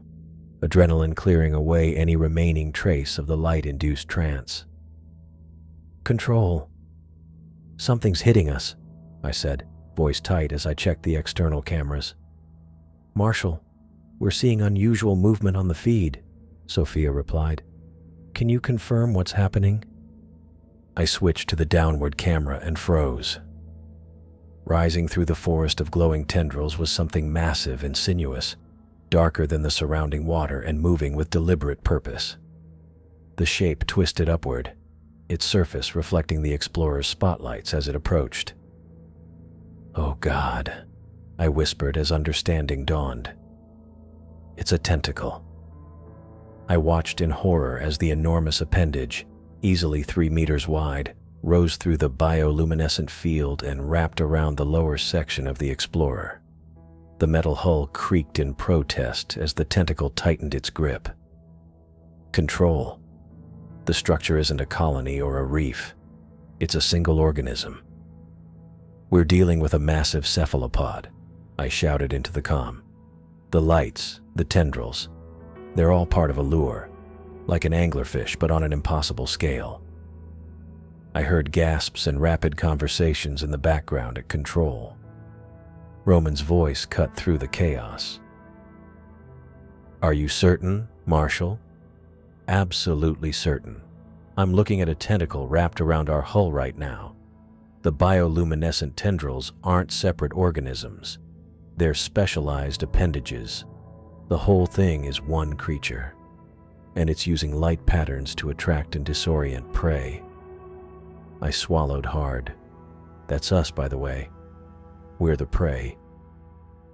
adrenaline clearing away any remaining trace of the light-induced trance. "Control. Something's hitting us," I said, voice tight as I checked the external cameras. "Marshall, we're seeing unusual movement on the feed," Sophia replied. "Can you confirm what's happening?" I switched to the downward camera and froze. Rising through the forest of glowing tendrils was something massive and sinuous, darker than the surrounding water and moving with deliberate purpose. The shape twisted upward, its surface reflecting the Explorer's spotlights as it approached. "Oh God," I whispered as understanding dawned. "It's a tentacle." I watched in horror as the enormous appendage, easily 3 meters wide, rose through the bioluminescent field and wrapped around the lower section of the Explorer. The metal hull creaked in protest as the tentacle tightened its grip. Control. The structure isn't a colony or a reef. It's a single organism. "We're dealing with a massive cephalopod," I shouted into the comm. "The lights, the tendrils, they're all part of a lure, like an anglerfish but on an impossible scale." I heard gasps and rapid conversations in the background at control. Roman's voice cut through the chaos. "Are you certain, Marshall?" "Absolutely certain. I'm looking at a tentacle wrapped around our hull right now. The bioluminescent tendrils aren't separate organisms. They're specialized appendages. The whole thing is one creature, and it's using light patterns to attract and disorient prey." I swallowed hard. "That's us, by the way. We're the prey."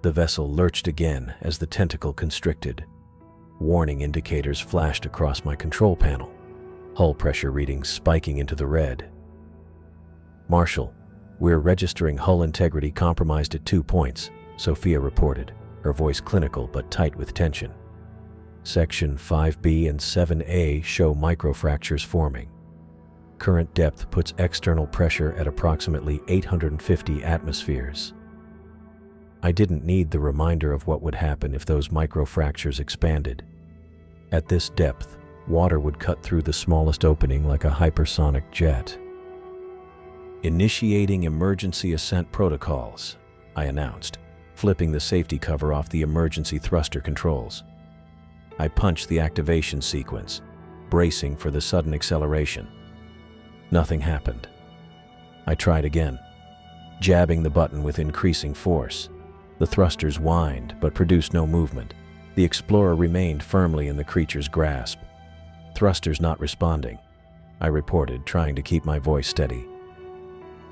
The vessel lurched again as the tentacle constricted. Warning indicators flashed across my control panel, hull pressure readings spiking into the red. "Marshall, we're registering hull integrity compromised at 2 points, Sophia reported, her voice clinical but tight with tension. "Section 5B and 7A show microfractures forming. Current depth puts external pressure at approximately 850 atmospheres." I didn't need the reminder of what would happen if those microfractures expanded. At this depth, water would cut through the smallest opening like a hypersonic jet. "Initiating emergency ascent protocols," I announced, flipping the safety cover off the emergency thruster controls. I punched the activation sequence, bracing for the sudden acceleration. Nothing happened. I tried again, jabbing the button with increasing force. The thrusters whined but produced no movement. The Explorer remained firmly in the creature's grasp. "Thrusters not responding," I reported, trying to keep my voice steady.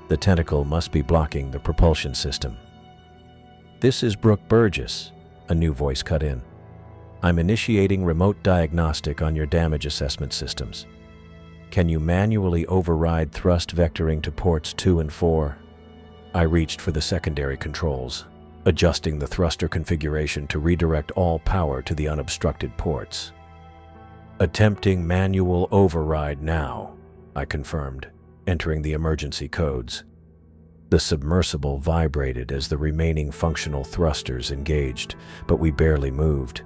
"The tentacle must be blocking the propulsion system." "This is Brooke Burgess," a new voice cut in. "I'm initiating remote diagnostic on your damage assessment systems. Can you manually override thrust vectoring to ports 2 and 4? I reached for the secondary controls, adjusting the thruster configuration to redirect all power to the unobstructed ports. "Attempting manual override now," I confirmed, entering the emergency codes. The submersible vibrated as the remaining functional thrusters engaged, but we barely moved.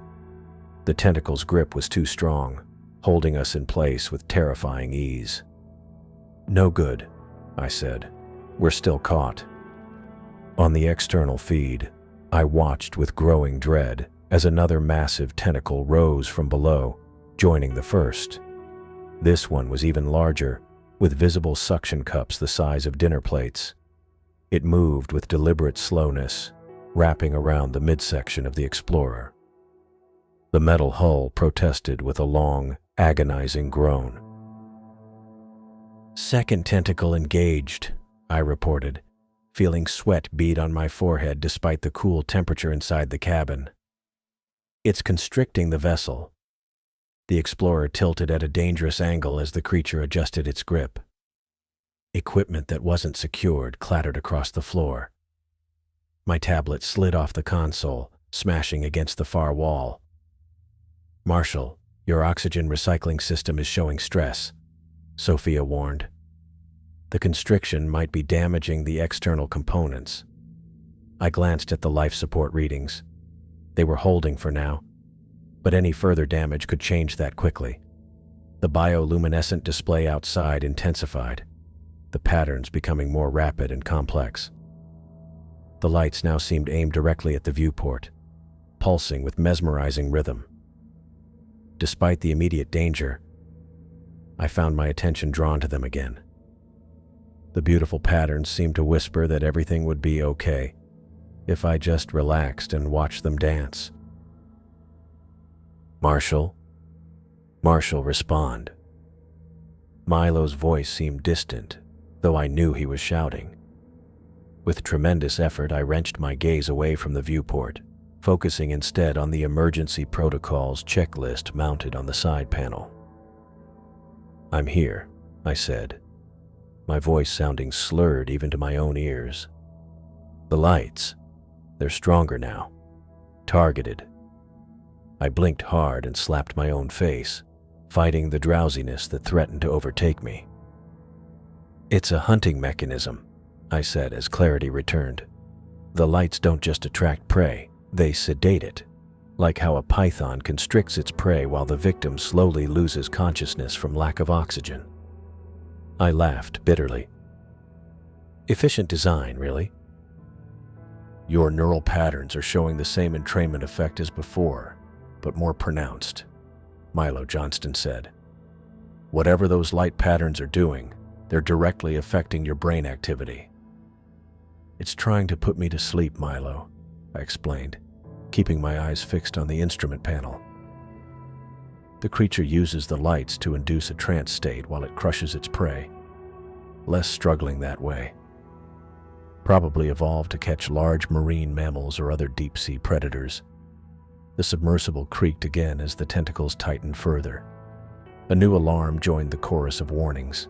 The tentacle's grip was too strong, holding us in place with terrifying ease. "No good," I said. "We're still caught." On the external feed, I watched with growing dread as another massive tentacle rose from below, joining the first. This one was even larger, with visible suction cups the size of dinner plates. It moved with deliberate slowness, wrapping around the midsection of the Explorer. The metal hull protested with a long, agonizing groan. "Second tentacle engaged," I reported, feeling sweat bead on my forehead despite the cool temperature inside the cabin. "It's constricting the vessel." The Explorer tilted at a dangerous angle as the creature adjusted its grip. Equipment that wasn't secured clattered across the floor. My tablet slid off the console, smashing against the far wall. "Marshall, your oxygen recycling system is showing stress," Sophia warned. "The constriction might be damaging the external components." I glanced at the life support readings. They were holding for now, but any further damage could change that quickly. The bioluminescent display outside intensified, the patterns becoming more rapid and complex. The lights now seemed aimed directly at the viewport, pulsing with mesmerizing rhythm. Despite the immediate danger, I found my attention drawn to them again. The beautiful patterns seemed to whisper that everything would be okay if I just relaxed and watched them dance. "Marshall? Marshall, respond." Milo's voice seemed distant, though I knew he was shouting. With tremendous effort, I wrenched my gaze away from the viewport, focusing instead on the emergency protocols checklist mounted on the side panel. "I'm here," I said, my voice sounding slurred even to my own ears. "The lights, they're stronger now. Targeted." I blinked hard and slapped my own face, fighting the drowsiness that threatened to overtake me. "It's a hunting mechanism," I said as clarity returned. "The lights don't just attract prey, they sedate it, like how a python constricts its prey while the victim slowly loses consciousness from lack of oxygen." I laughed bitterly. "Efficient design, really?" "Your neural patterns are showing the same entrainment effect as before, but more pronounced," Milo Johnston said. "Whatever those light patterns are doing, they're directly affecting your brain activity." "It's trying to put me to sleep, Milo," I explained, keeping my eyes fixed on the instrument panel. "The creature uses the lights to induce a trance state while it crushes its prey. Less struggling that way. Probably evolved to catch large marine mammals or other deep-sea predators." The submersible creaked again as the tentacles tightened further. A new alarm joined the chorus of warnings,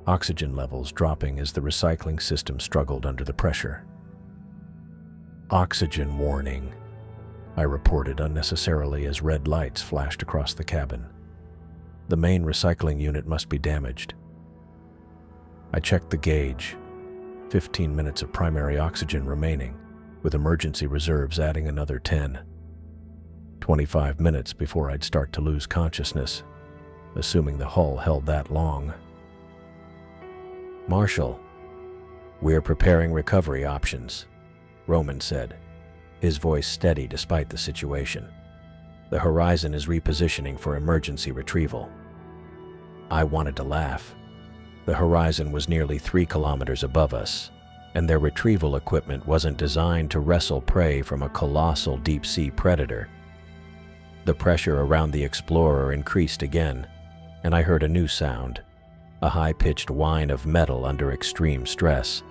oxygen levels dropping as the recycling system struggled under the pressure. "Oxygen warning," I reported unnecessarily as red lights flashed across the cabin. "The main recycling unit must be damaged." I checked the gauge. 15 minutes of primary oxygen remaining, with emergency reserves adding another 10. 25 minutes before I'd start to lose consciousness, assuming the hull held that long. "Marshall, we're preparing recovery options," Roman said, his voice steady despite the situation. "The horizon is repositioning for emergency retrieval." I wanted to laugh. The horizon was nearly 3 kilometers above us, and their retrieval equipment wasn't designed to wrestle prey from a colossal deep-sea predator. The pressure around the Explorer increased again, and I heard a new sound, a high-pitched whine of metal under extreme stress.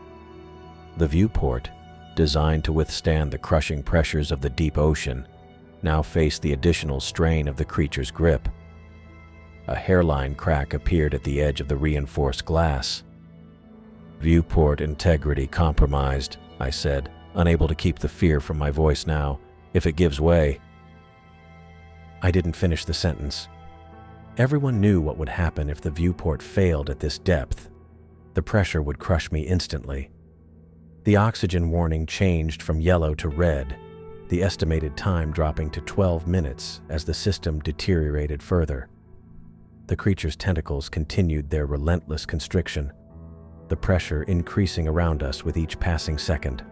The viewport, designed to withstand the crushing pressures of the deep ocean, now faced the additional strain of the creature's grip. A hairline crack appeared at the edge of the reinforced glass. "Viewport integrity compromised," I said, unable to keep the fear from my voice now. "If it gives way—" I didn't finish the sentence. Everyone knew what would happen if the viewport failed at this depth. The pressure would crush me instantly. The oxygen warning changed from yellow to red, the estimated time dropping to 12 minutes as the system deteriorated further. The creature's tentacles continued their relentless constriction, the pressure increasing around us with each passing second.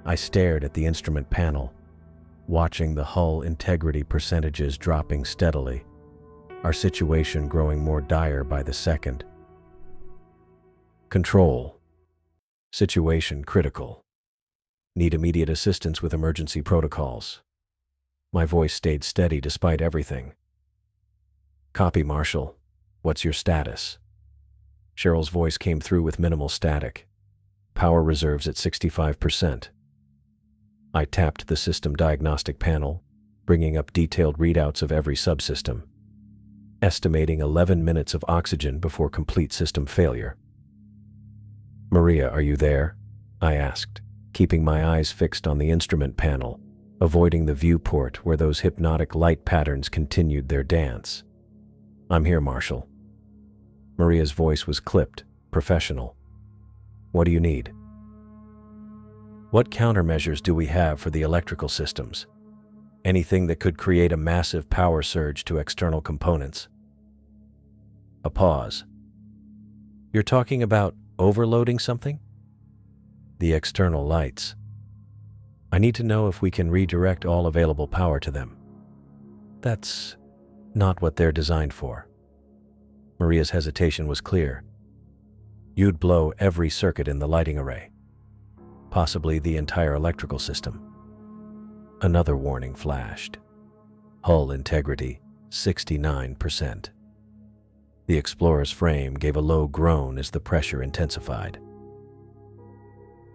I stared at the instrument panel, watching the hull integrity percentages dropping steadily, our situation growing more dire by the second. "Control. Situation critical. Need immediate assistance with emergency protocols." My voice stayed steady despite everything. "Copy, Marshall. What's your status?" Cheryl's voice came through with minimal static. "Power reserves at 65%. I tapped the system diagnostic panel, bringing up detailed readouts of every subsystem, estimating 11 minutes of oxygen before complete system failure. "Maria, are you there?" I asked, keeping my eyes fixed on the instrument panel, avoiding the viewport where those hypnotic light patterns continued their dance. "I'm here, Marshall." Maria's voice was clipped, professional. "What do you need?" "What countermeasures do we have for the electrical systems? Anything that could create a massive power surge to external components." A pause. "You're talking about overloading something?" "The external lights. I need to know if we can redirect all available power to them." "That's not what they're designed for." Maria's hesitation was clear. "You'd blow every circuit in the lighting array, possibly the entire electrical system." Another warning flashed. Hull integrity, 69%. The Explorer's frame gave a low groan as the pressure intensified.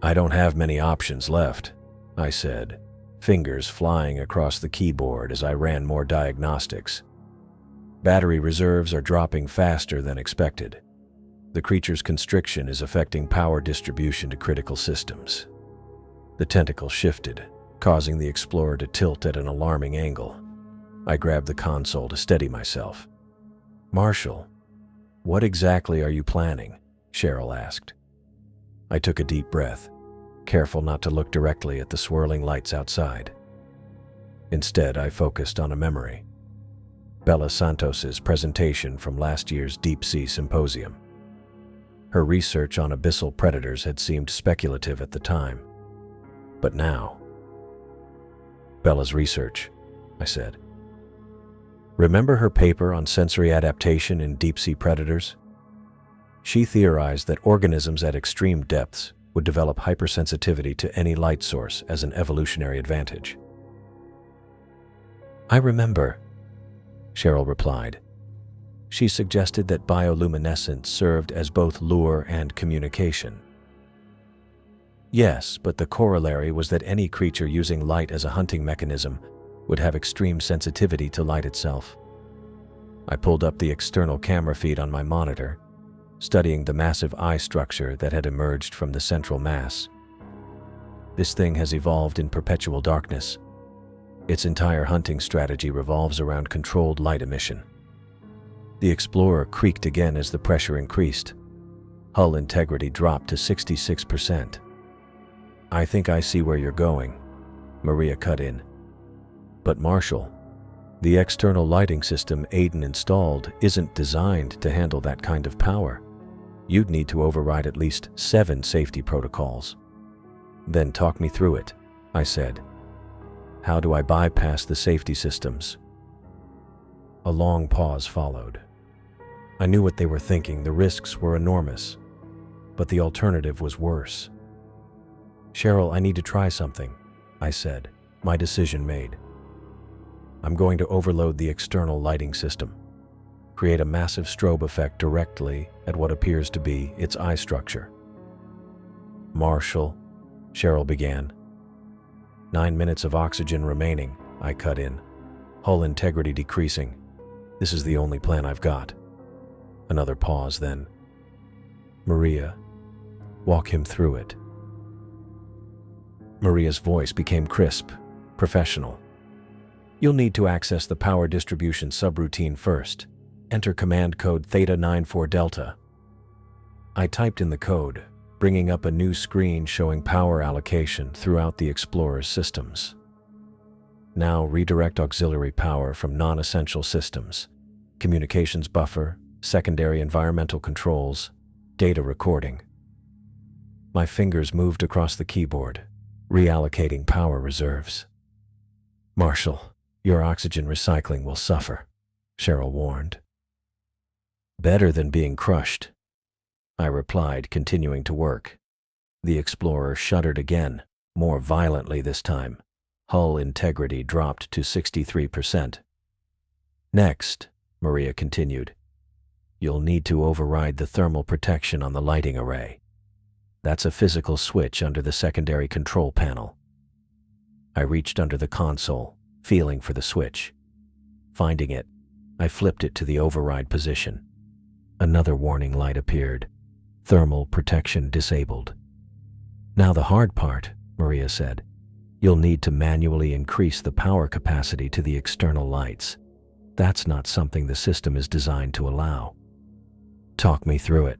"I don't have many options left," I said, fingers flying across the keyboard as I ran more diagnostics. "Battery reserves are dropping faster than expected. The creature's constriction is affecting power distribution to critical systems." The tentacle shifted, causing the Explorer to tilt at an alarming angle. I grabbed the console to steady myself. "Marshall, what exactly are you planning?" Cheryl asked. I took a deep breath, careful not to look directly at the swirling lights outside. Instead, I focused on a memory. Bella Santos's presentation from last year's Deep-Sea Symposium. Her research on abyssal predators had seemed speculative at the time. But now... "Bella's research," I said. "Remember her paper on sensory adaptation in deep-sea predators? She theorized that organisms at extreme depths would develop hypersensitivity to any light source as an evolutionary advantage." "I remember," Cheryl replied. "She suggested that bioluminescence served as both lure and communication." "Yes, but the corollary was that any creature using light as a hunting mechanism would have extreme sensitivity to light itself." I pulled up the external camera feed on my monitor, studying the massive eye structure that had emerged from the central mass. "This thing has evolved in perpetual darkness. Its entire hunting strategy revolves around controlled light emission." The Explorer creaked again as the pressure increased. Hull integrity dropped to 66%. "I think I see where you're going," Maria cut in. "But Marshall, the external lighting system Aiden installed isn't designed to handle that kind of power. You'd need to override at least 7 safety protocols." "Then talk me through it," I said. "How do I bypass the safety systems?" A long pause followed. I knew what they were thinking. The risks were enormous, but the alternative was worse. "Cheryl, I need to try something," I said, my decision made. "I'm going to overload the external lighting system, create a massive strobe effect directly at what appears to be its eye structure." "Marshall," Cheryl began. 9 minutes of oxygen remaining," I cut in. "Hull integrity decreasing. This is the only plan I've got." Another pause, then, "Maria, walk him through it." Maria's voice became crisp, professional. "You'll need to access the power distribution subroutine first. Enter command code Theta-94 Delta." I typed in the code, bringing up a new screen showing power allocation throughout the Explorer's systems. "Now redirect auxiliary power from non-essential systems, communications buffer, secondary environmental controls, data recording." My fingers moved across the keyboard, reallocating power reserves. "Marshall, your oxygen recycling will suffer," Cheryl warned. "Better than being crushed," I replied, continuing to work. The Explorer shuddered again, more violently this time. Hull integrity dropped to 63%. "Next," Maria continued, "you'll need to override the thermal protection on the lighting array. That's a physical switch under the secondary control panel." I reached under the console, feeling for the switch. Finding it, I flipped it to the override position. Another warning light appeared. Thermal protection disabled. Now the hard part, Maria said. You'll need to manually increase the power capacity to the external lights. That's not something the system is designed to allow. Talk me through it,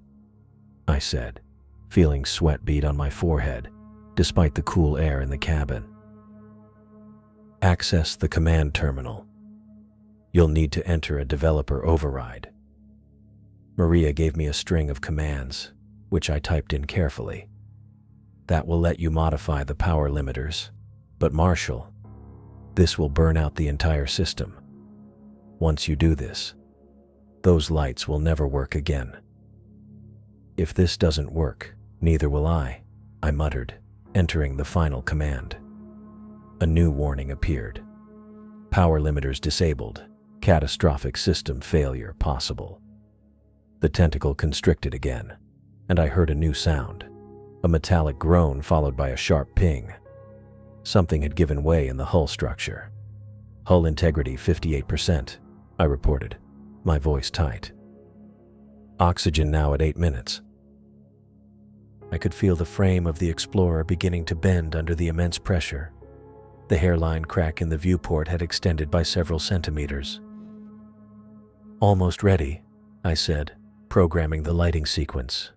I said, feeling sweat bead on my forehead, despite the cool air in the cabin. Access the command terminal. You'll need to enter a developer override. Maria gave me a string of commands, which I typed in carefully. That will let you modify the power limiters, but Marshall, this will burn out the entire system. Once you do this, those lights will never work again. If this doesn't work, neither will I muttered, entering the final command. A new warning appeared. Power limiters disabled. Catastrophic system failure possible. The tentacle constricted again, and I heard a new sound, a metallic groan followed by a sharp ping. Something had given way in the hull structure. Hull integrity 58%, I reported, my voice tight. Oxygen now at 8 minutes. I could feel the frame of the Explorer beginning to bend under the immense pressure. The hairline crack in the viewport had extended by several centimeters. Almost ready, I said, programming the lighting sequence.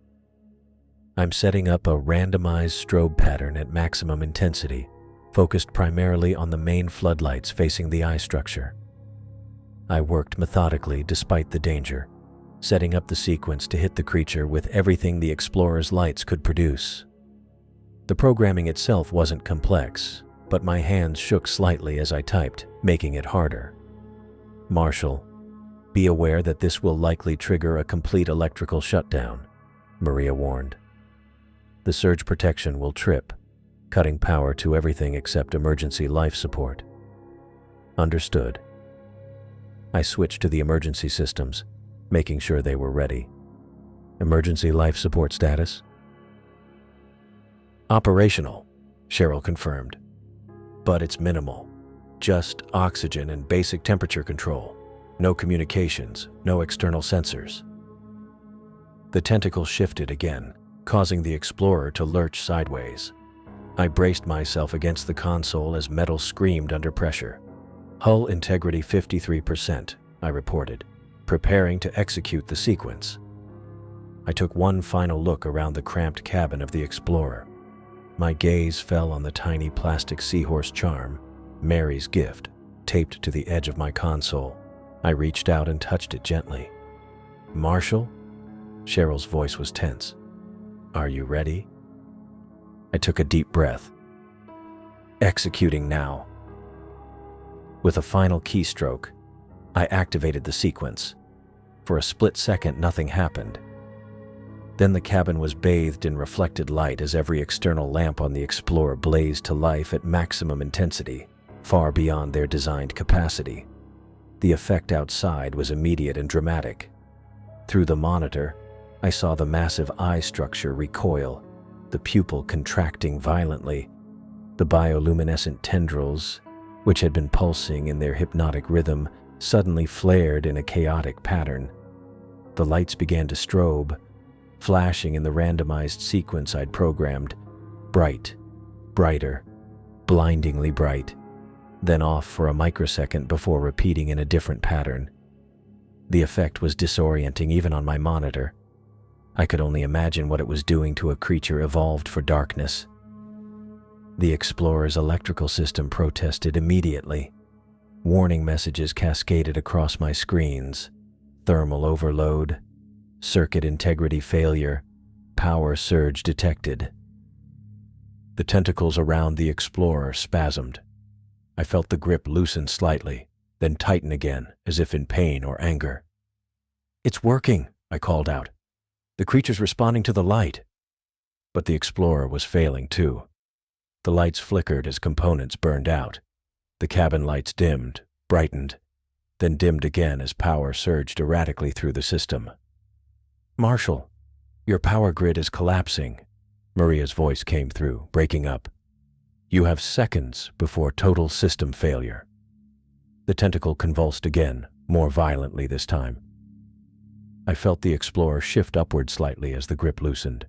I'm setting up a randomized strobe pattern at maximum intensity, focused primarily on the main floodlights facing the eye structure. I worked methodically despite the danger, setting up the sequence to hit the creature with everything the Explorer's lights could produce. The programming itself wasn't complex, but my hands shook slightly as I typed, making it harder. Marshall, be aware that this will likely trigger a complete electrical shutdown, Maria warned. The surge protection will trip, cutting power to everything except emergency life support. Understood. I switched to the emergency systems, making sure they were ready. Emergency life support status? Operational, Cheryl confirmed. But it's minimal. Just oxygen and basic temperature control. No communications, no external sensors. The tentacle shifted again, causing the Explorer to lurch sideways. I braced myself against the console as metal screamed under pressure. Hull integrity 53%, I reported, preparing to execute the sequence. I took one final look around the cramped cabin of the Explorer. My gaze fell on the tiny plastic seahorse charm, Mary's gift, taped to the edge of my console. I reached out and touched it gently. Marshall? Cheryl's voice was tense. Are you ready? I took a deep breath. Executing now. With a final keystroke, I activated the sequence. For a split second, nothing happened. Then the cabin was bathed in reflected light as every external lamp on the Explorer blazed to life at maximum intensity, far beyond their designed capacity. The effect outside was immediate and dramatic. Through the monitor, I saw the massive eye structure recoil, the pupil contracting violently. The bioluminescent tendrils, which had been pulsing in their hypnotic rhythm, suddenly flared in a chaotic pattern. The lights began to strobe, flashing in the randomized sequence I'd programmed. Bright, brighter, blindingly bright, then off for a microsecond before repeating in a different pattern. The effect was disorienting even on my monitor. I could only imagine what it was doing to a creature evolved for darkness. The Explorer's electrical system protested immediately. Warning messages cascaded across my screens. Thermal overload, circuit integrity failure, power surge detected. The tentacles around the Explorer spasmed. I felt the grip loosen slightly, then tighten again, as if in pain or anger. It's working, I called out. The creature's responding to the light. But the Explorer was failing too. The lights flickered as components burned out. The cabin lights dimmed, brightened, then dimmed again as power surged erratically through the system. Marshall, your power grid is collapsing, Maria's voice came through, breaking up. You have seconds before total system failure. The tentacle convulsed again, more violently this time. I felt the Explorer shift upward slightly as the grip loosened.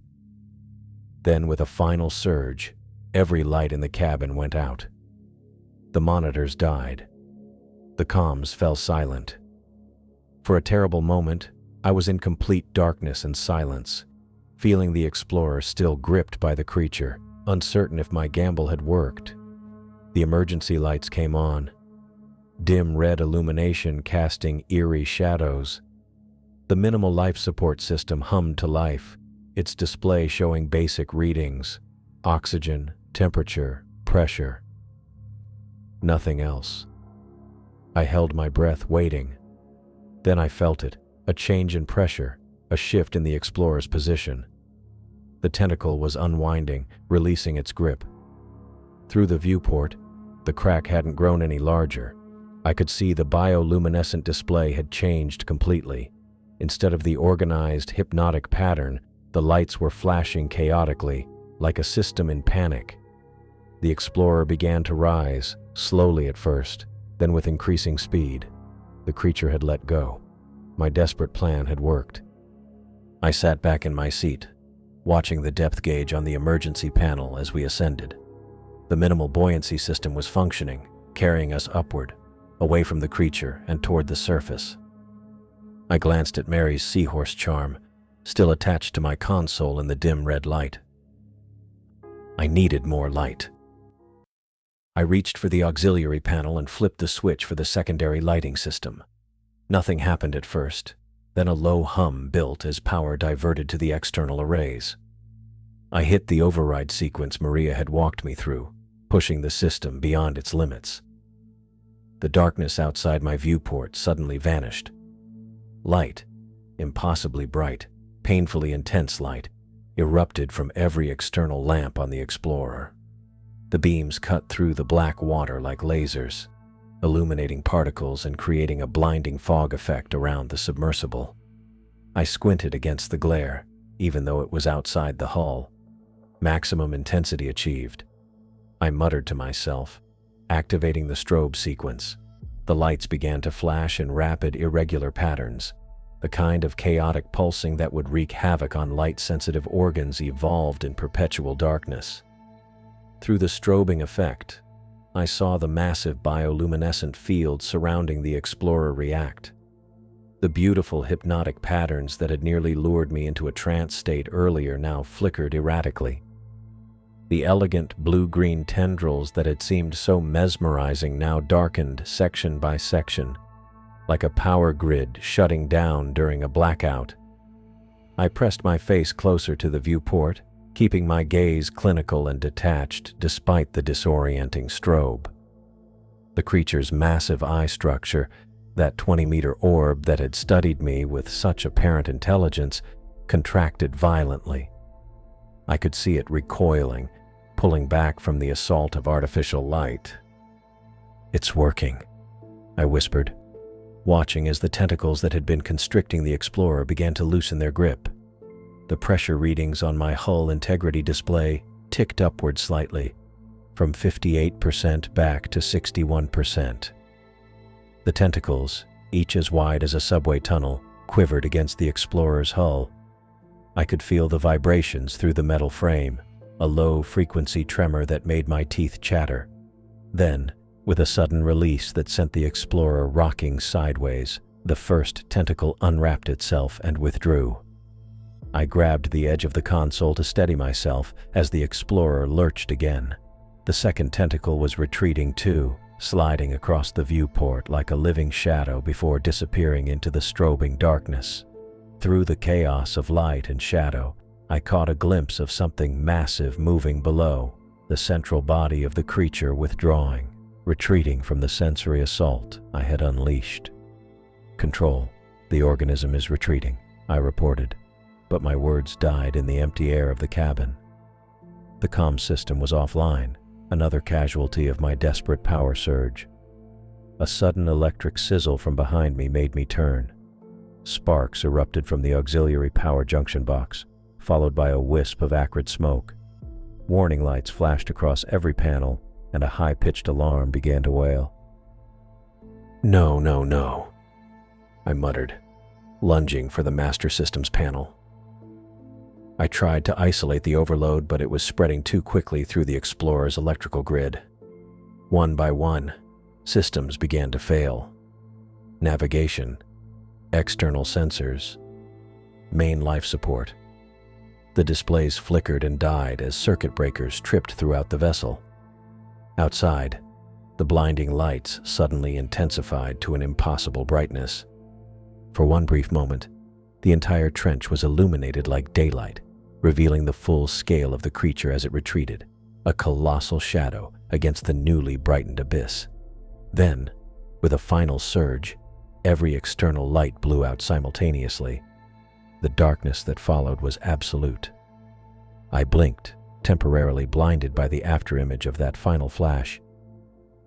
Then, with a final surge, every light in the cabin went out. The monitors died. The comms fell silent. For a terrible moment, I was in complete darkness and silence, feeling the Explorer still gripped by the creature, uncertain if my gamble had worked. The emergency lights came on, dim red illumination casting eerie shadows. The minimal life support system hummed to life, its display showing basic readings: oxygen, temperature, pressure. Nothing else. I held my breath, waiting. Then I felt it, a change in pressure, a shift in the Explorer's position. The tentacle was unwinding, releasing its grip. Through the viewport, the crack hadn't grown any larger. I could see the bioluminescent display had changed completely. Instead of the organized, hypnotic pattern, the lights were flashing chaotically, like a system in panic. The Explorer began to rise, slowly at first, then with increasing speed. The creature had let go. My desperate plan had worked. I sat back in my seat, watching the depth gauge on the emergency panel as we ascended. The minimal buoyancy system was functioning, carrying us upward, away from the creature and toward the surface. I glanced at Mary's seahorse charm, still attached to my console in the dim red light. I needed more light. I reached for the auxiliary panel and flipped the switch for the secondary lighting system. Nothing happened at first, then a low hum built as power diverted to the external arrays. I hit the override sequence Maria had walked me through, pushing the system beyond its limits. The darkness outside my viewport suddenly vanished. Light, impossibly bright, painfully intense light, erupted from every external lamp on the Explorer. The beams cut through the black water like lasers, illuminating particles and creating a blinding fog effect around the submersible. I squinted against the glare, even though it was outside the hull. Maximum intensity achieved. I muttered to myself, activating the strobe sequence. The lights began to flash in rapid, irregular patterns. The kind of chaotic pulsing that would wreak havoc on light-sensitive organs evolved in perpetual darkness. Through the strobing effect, I saw the massive bioluminescent field surrounding the Explorer react. The beautiful hypnotic patterns that had nearly lured me into a trance state earlier now flickered erratically. The elegant blue-green tendrils that had seemed so mesmerizing now darkened section by section, like a power grid shutting down during a blackout. I pressed my face closer to the viewport, keeping my gaze clinical and detached despite the disorienting strobe. The creature's massive eye structure, that 20-meter orb that had studied me with such apparent intelligence, contracted violently. I could see it recoiling, pulling back from the assault of artificial light. "It's working," I whispered, watching as the tentacles that had been constricting the Explorer began to loosen their grip. The pressure readings on my hull integrity display ticked upward slightly, from 58% back to 61%. The tentacles, each as wide as a subway tunnel, quivered against the Explorer's hull. I could feel the vibrations through the metal frame, a low-frequency tremor that made my teeth chatter. Then, with a sudden release that sent the Explorer rocking sideways, the first tentacle unwrapped itself and withdrew. I grabbed the edge of the console to steady myself as the Explorer lurched again. The second tentacle was retreating too, sliding across the viewport like a living shadow before disappearing into the strobing darkness. Through the chaos of light and shadow, I caught a glimpse of something massive moving below, the central body of the creature withdrawing, retreating from the sensory assault I had unleashed. "Control, the organism is retreating," I reported, but my words died in the empty air of the cabin. The comm system was offline, another casualty of my desperate power surge. A sudden electric sizzle from behind me made me turn. Sparks erupted from the auxiliary power junction box, followed by a wisp of acrid smoke. Warning lights flashed across every panel, and a high-pitched alarm began to wail. "No, no, no," I muttered, lunging for the master systems panel. I tried to isolate the overload, but it was spreading too quickly through the Explorer's electrical grid. One by one, systems began to fail. Navigation, external sensors, main life support. The displays flickered and died as circuit breakers tripped throughout the vessel. Outside, the blinding lights suddenly intensified to an impossible brightness. For one brief moment, the entire trench was illuminated like daylight, revealing the full scale of the creature as it retreated, a colossal shadow against the newly brightened abyss. Then, with a final surge, every external light blew out simultaneously. The darkness that followed was absolute. I blinked, temporarily blinded by the afterimage of that final flash.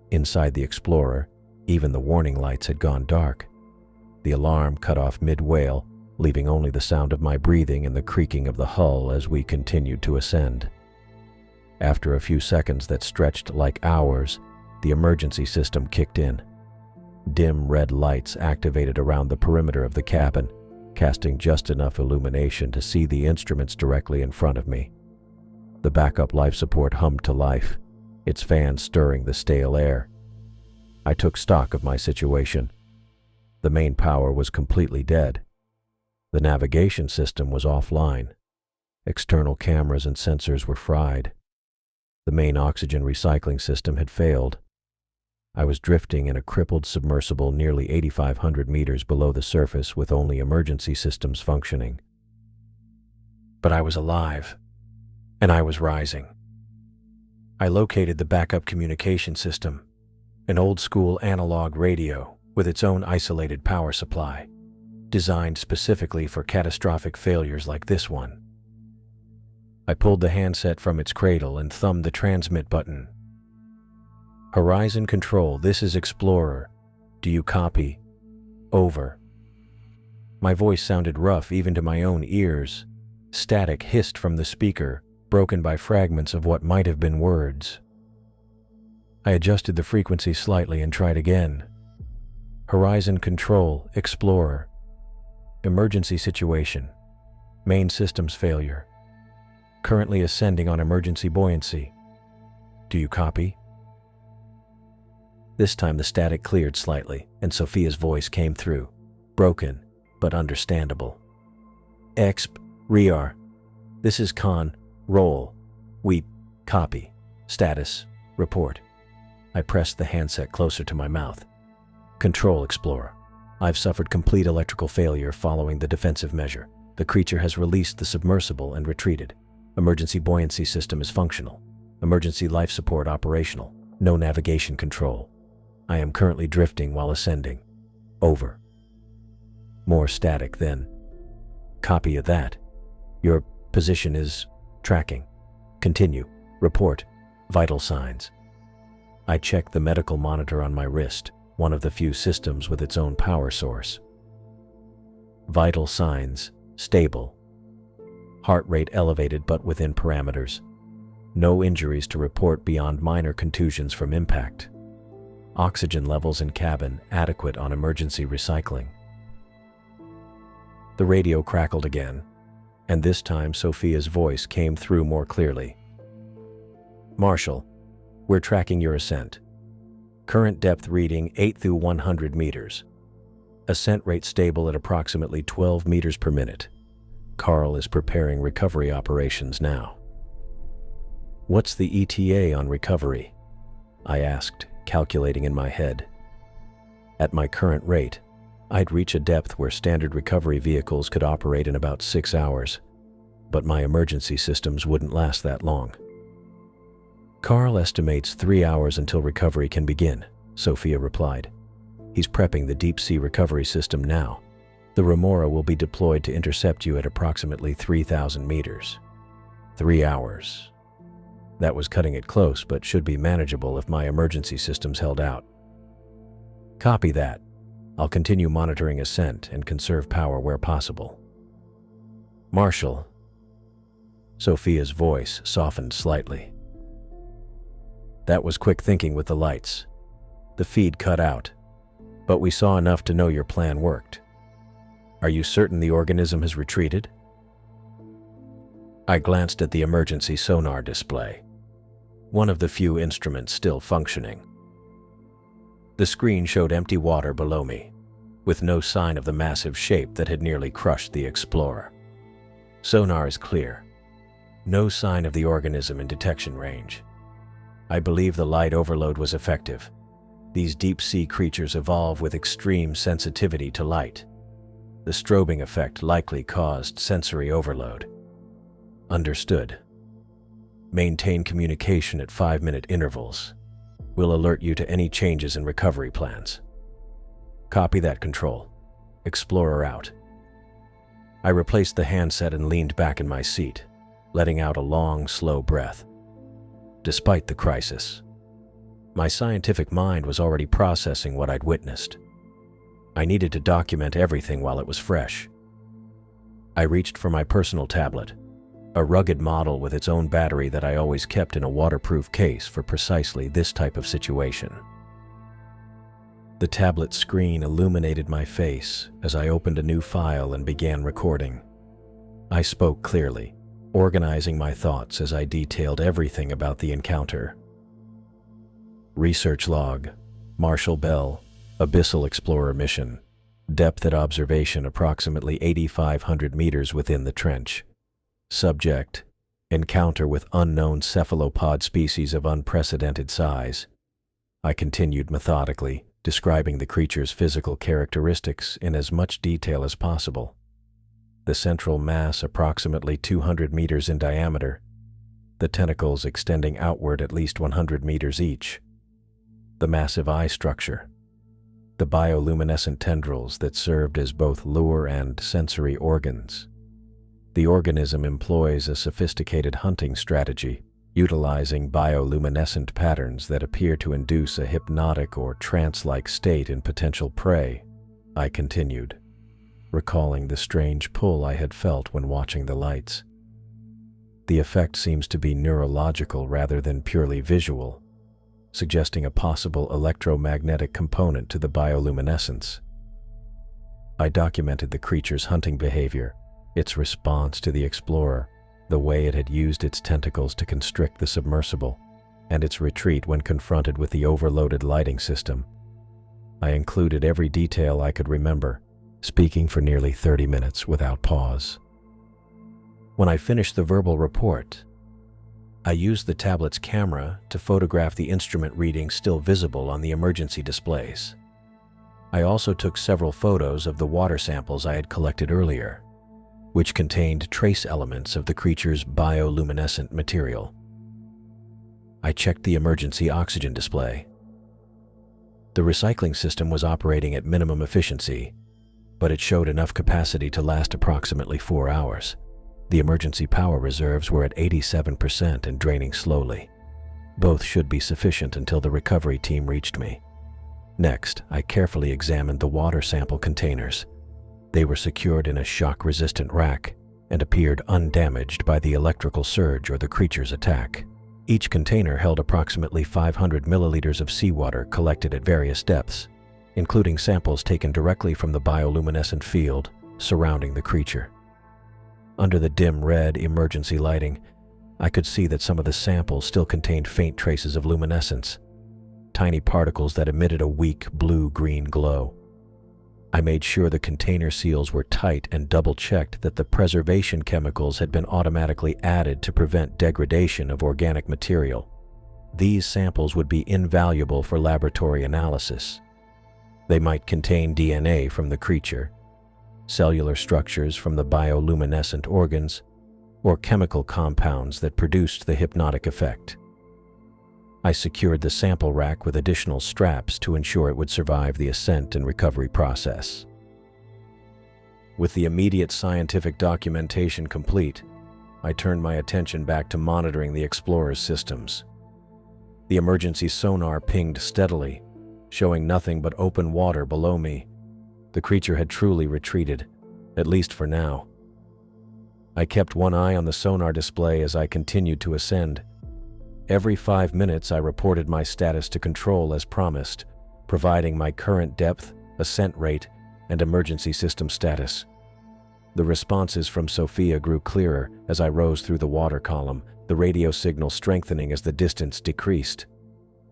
Inside the Explorer, even the warning lights had gone dark. The alarm cut off mid-wail, leaving only the sound of my breathing and the creaking of the hull as we continued to ascend. After a few seconds that stretched like hours, the emergency system kicked in. Dim red lights activated around the perimeter of the cabin, casting just enough illumination to see the instruments directly in front of me. The backup life support hummed to life, its fans stirring the stale air. I took stock of my situation. The main power was completely dead. The navigation system was offline. External cameras and sensors were fried. The main oxygen recycling system had failed. I was drifting in a crippled submersible nearly 8,500 meters below the surface with only emergency systems functioning. But I was alive, and I was rising. I located the backup communication system, an old-school analog radio with its own isolated power supply, designed specifically for catastrophic failures like this one. I pulled the handset from its cradle and thumbed the transmit button. "Horizon Control, this is Explorer. Do you copy? Over." My voice sounded rough even to my own ears. Static hissed from the speaker, broken by fragments of what might have been words. I adjusted the frequency slightly and tried again. "Horizon Control, Explorer. Emergency situation. Main systems failure. Currently ascending on emergency buoyancy. Do you copy?" This time the static cleared slightly, and Sophia's voice came through, broken but understandable. "Exp, Riar. This is Khan. Roll. We copy. Status. Report." I pressed the handset closer to my mouth. "Control, Explorer. I've suffered complete electrical failure following the defensive measure. The creature has released the submersible and retreated. Emergency buoyancy system is functional. Emergency life support operational. No navigation control. I am currently drifting while ascending. Over." More static then. "Copy of that. Your position is tracking. Continue. Report. Vital signs." I checked the medical monitor on my wrist, one of the few systems with its own power source. Vital signs, stable. Heart rate elevated but within parameters. No injuries to report beyond minor contusions from impact. Oxygen levels in cabin adequate on emergency recycling. The radio crackled again, and this time Sophia's voice came through more clearly. "Marshall, we're tracking your ascent. Current depth reading 8 through 100 meters. Ascent rate stable at approximately 12 meters per minute. Carl is preparing recovery operations now." "What's the ETA on recovery?" I asked, calculating in my head. At my current rate, I'd reach a depth where standard recovery vehicles could operate in about 6 hours, but my emergency systems wouldn't last that long. "Carl estimates 3 hours until recovery can begin," Sophia replied. "He's prepping the deep-sea recovery system now. The Remora will be deployed to intercept you at approximately 3,000 meters. 3 hours. That was cutting it close, but should be manageable if my emergency systems held out." "Copy that. I'll continue monitoring ascent and conserve power where possible." "Marshall." Sophia's voice softened slightly. "That was quick thinking with the lights. The feed cut out, but we saw enough to know your plan worked. Are you certain the organism has retreated? I glanced at the emergency sonar display, one of the few instruments still functioning. The screen showed empty water below me, with no sign of the massive shape that had nearly crushed the Explorer. Sonar is clear. No sign of the organism in detection range. I believe the light overload was effective. These deep-sea creatures evolve with extreme sensitivity to light. The strobing effect likely caused sensory overload. Understood. Maintain communication at 5-minute intervals. We'll alert you to any changes in recovery plans. Copy that, Control. Explorer out. I replaced the handset and leaned back in my seat, letting out a long, slow breath. Despite the crisis, my scientific mind was already processing what I'd witnessed. I needed to document everything while it was fresh. I reached for my personal tablet, a rugged model with its own battery that I always kept in a waterproof case for precisely this type of situation. The tablet screen illuminated my face as I opened a new file and began recording. I spoke clearly, organizing my thoughts as I detailed everything about the encounter. Research log, Marshall Bell, Abyssal Explorer mission, depth at observation approximately 8,500 meters within the trench. Subject, encounter with unknown cephalopod species of unprecedented size. I continued methodically, describing the creature's physical characteristics in as much detail as possible. The central mass approximately 200 meters in diameter, the tentacles extending outward at least 100 meters each. The massive eye structure, the bioluminescent tendrils that served as both lure and sensory organs. The organism employs a sophisticated hunting strategy, utilizing bioluminescent patterns that appear to induce a hypnotic or trance-like state in potential prey. I continued, recalling the strange pull I had felt when watching the lights. The effect seems to be neurological rather than purely visual, suggesting a possible electromagnetic component to the bioluminescence. I documented the creature's hunting behavior, its response to the Explorer, the way it had used its tentacles to constrict the submersible, and its retreat when confronted with the overloaded lighting system. I included every detail I could remember, speaking for nearly 30 minutes without pause. When I finished the verbal report, I used the tablet's camera to photograph the instrument readings still visible on the emergency displays. I also took several photos of the water samples I had collected earlier, which contained trace elements of the creature's bioluminescent material. I checked the emergency oxygen display. The recycling system was operating at minimum efficiency, but it showed enough capacity to last approximately 4 hours. The emergency power reserves were at 87% and draining slowly. Both should be sufficient until the recovery team reached me. Next, I carefully examined the water sample containers. They were secured in a shock-resistant rack and appeared undamaged by the electrical surge or the creature's attack. Each container held approximately 500 milliliters of seawater collected at various depths, including samples taken directly from the bioluminescent field surrounding the creature. Under the dim red emergency lighting, I could see that some of the samples still contained faint traces of luminescence, tiny particles that emitted a weak blue-green glow. I made sure the container seals were tight and double-checked that the preservation chemicals had been automatically added to prevent degradation of organic material. These samples would be invaluable for laboratory analysis. They might contain DNA from the creature, cellular structures from the bioluminescent organs, or chemical compounds that produced the hypnotic effect. I secured the sample rack with additional straps to ensure it would survive the ascent and recovery process. With the immediate scientific documentation complete, I turned my attention back to monitoring the Explorer's systems. The emergency sonar pinged steadily, showing nothing but open water below me. The creature had truly retreated, at least for now. I kept one eye on the sonar display as I continued to ascend. Every 5 minutes I reported my status to Control as promised, providing my current depth, ascent rate, and emergency system status. The responses from Sophia grew clearer as I rose through the water column, the radio signal strengthening as the distance decreased.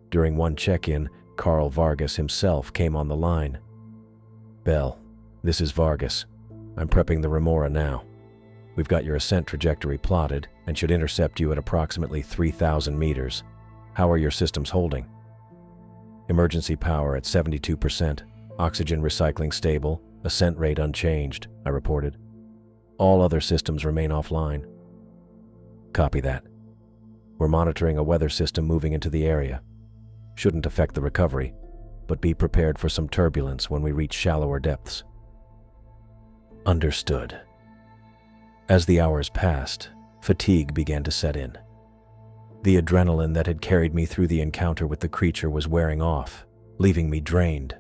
During one check-in, Carl Vargas himself came on the line. "Bell, this is Vargas. I'm prepping the Remora now. We've got your ascent trajectory plotted and should intercept you at approximately 3,000 meters. How are your systems holding?" "Emergency power at 72%, oxygen recycling stable, ascent rate unchanged," I reported. "All other systems remain offline." "Copy that. We're monitoring a weather system moving into the area. Shouldn't affect the recovery, but be prepared for some turbulence when we reach shallower depths." Understood. As the hours passed, fatigue began to set in. The adrenaline that had carried me through the encounter with the creature was wearing off, leaving me drained.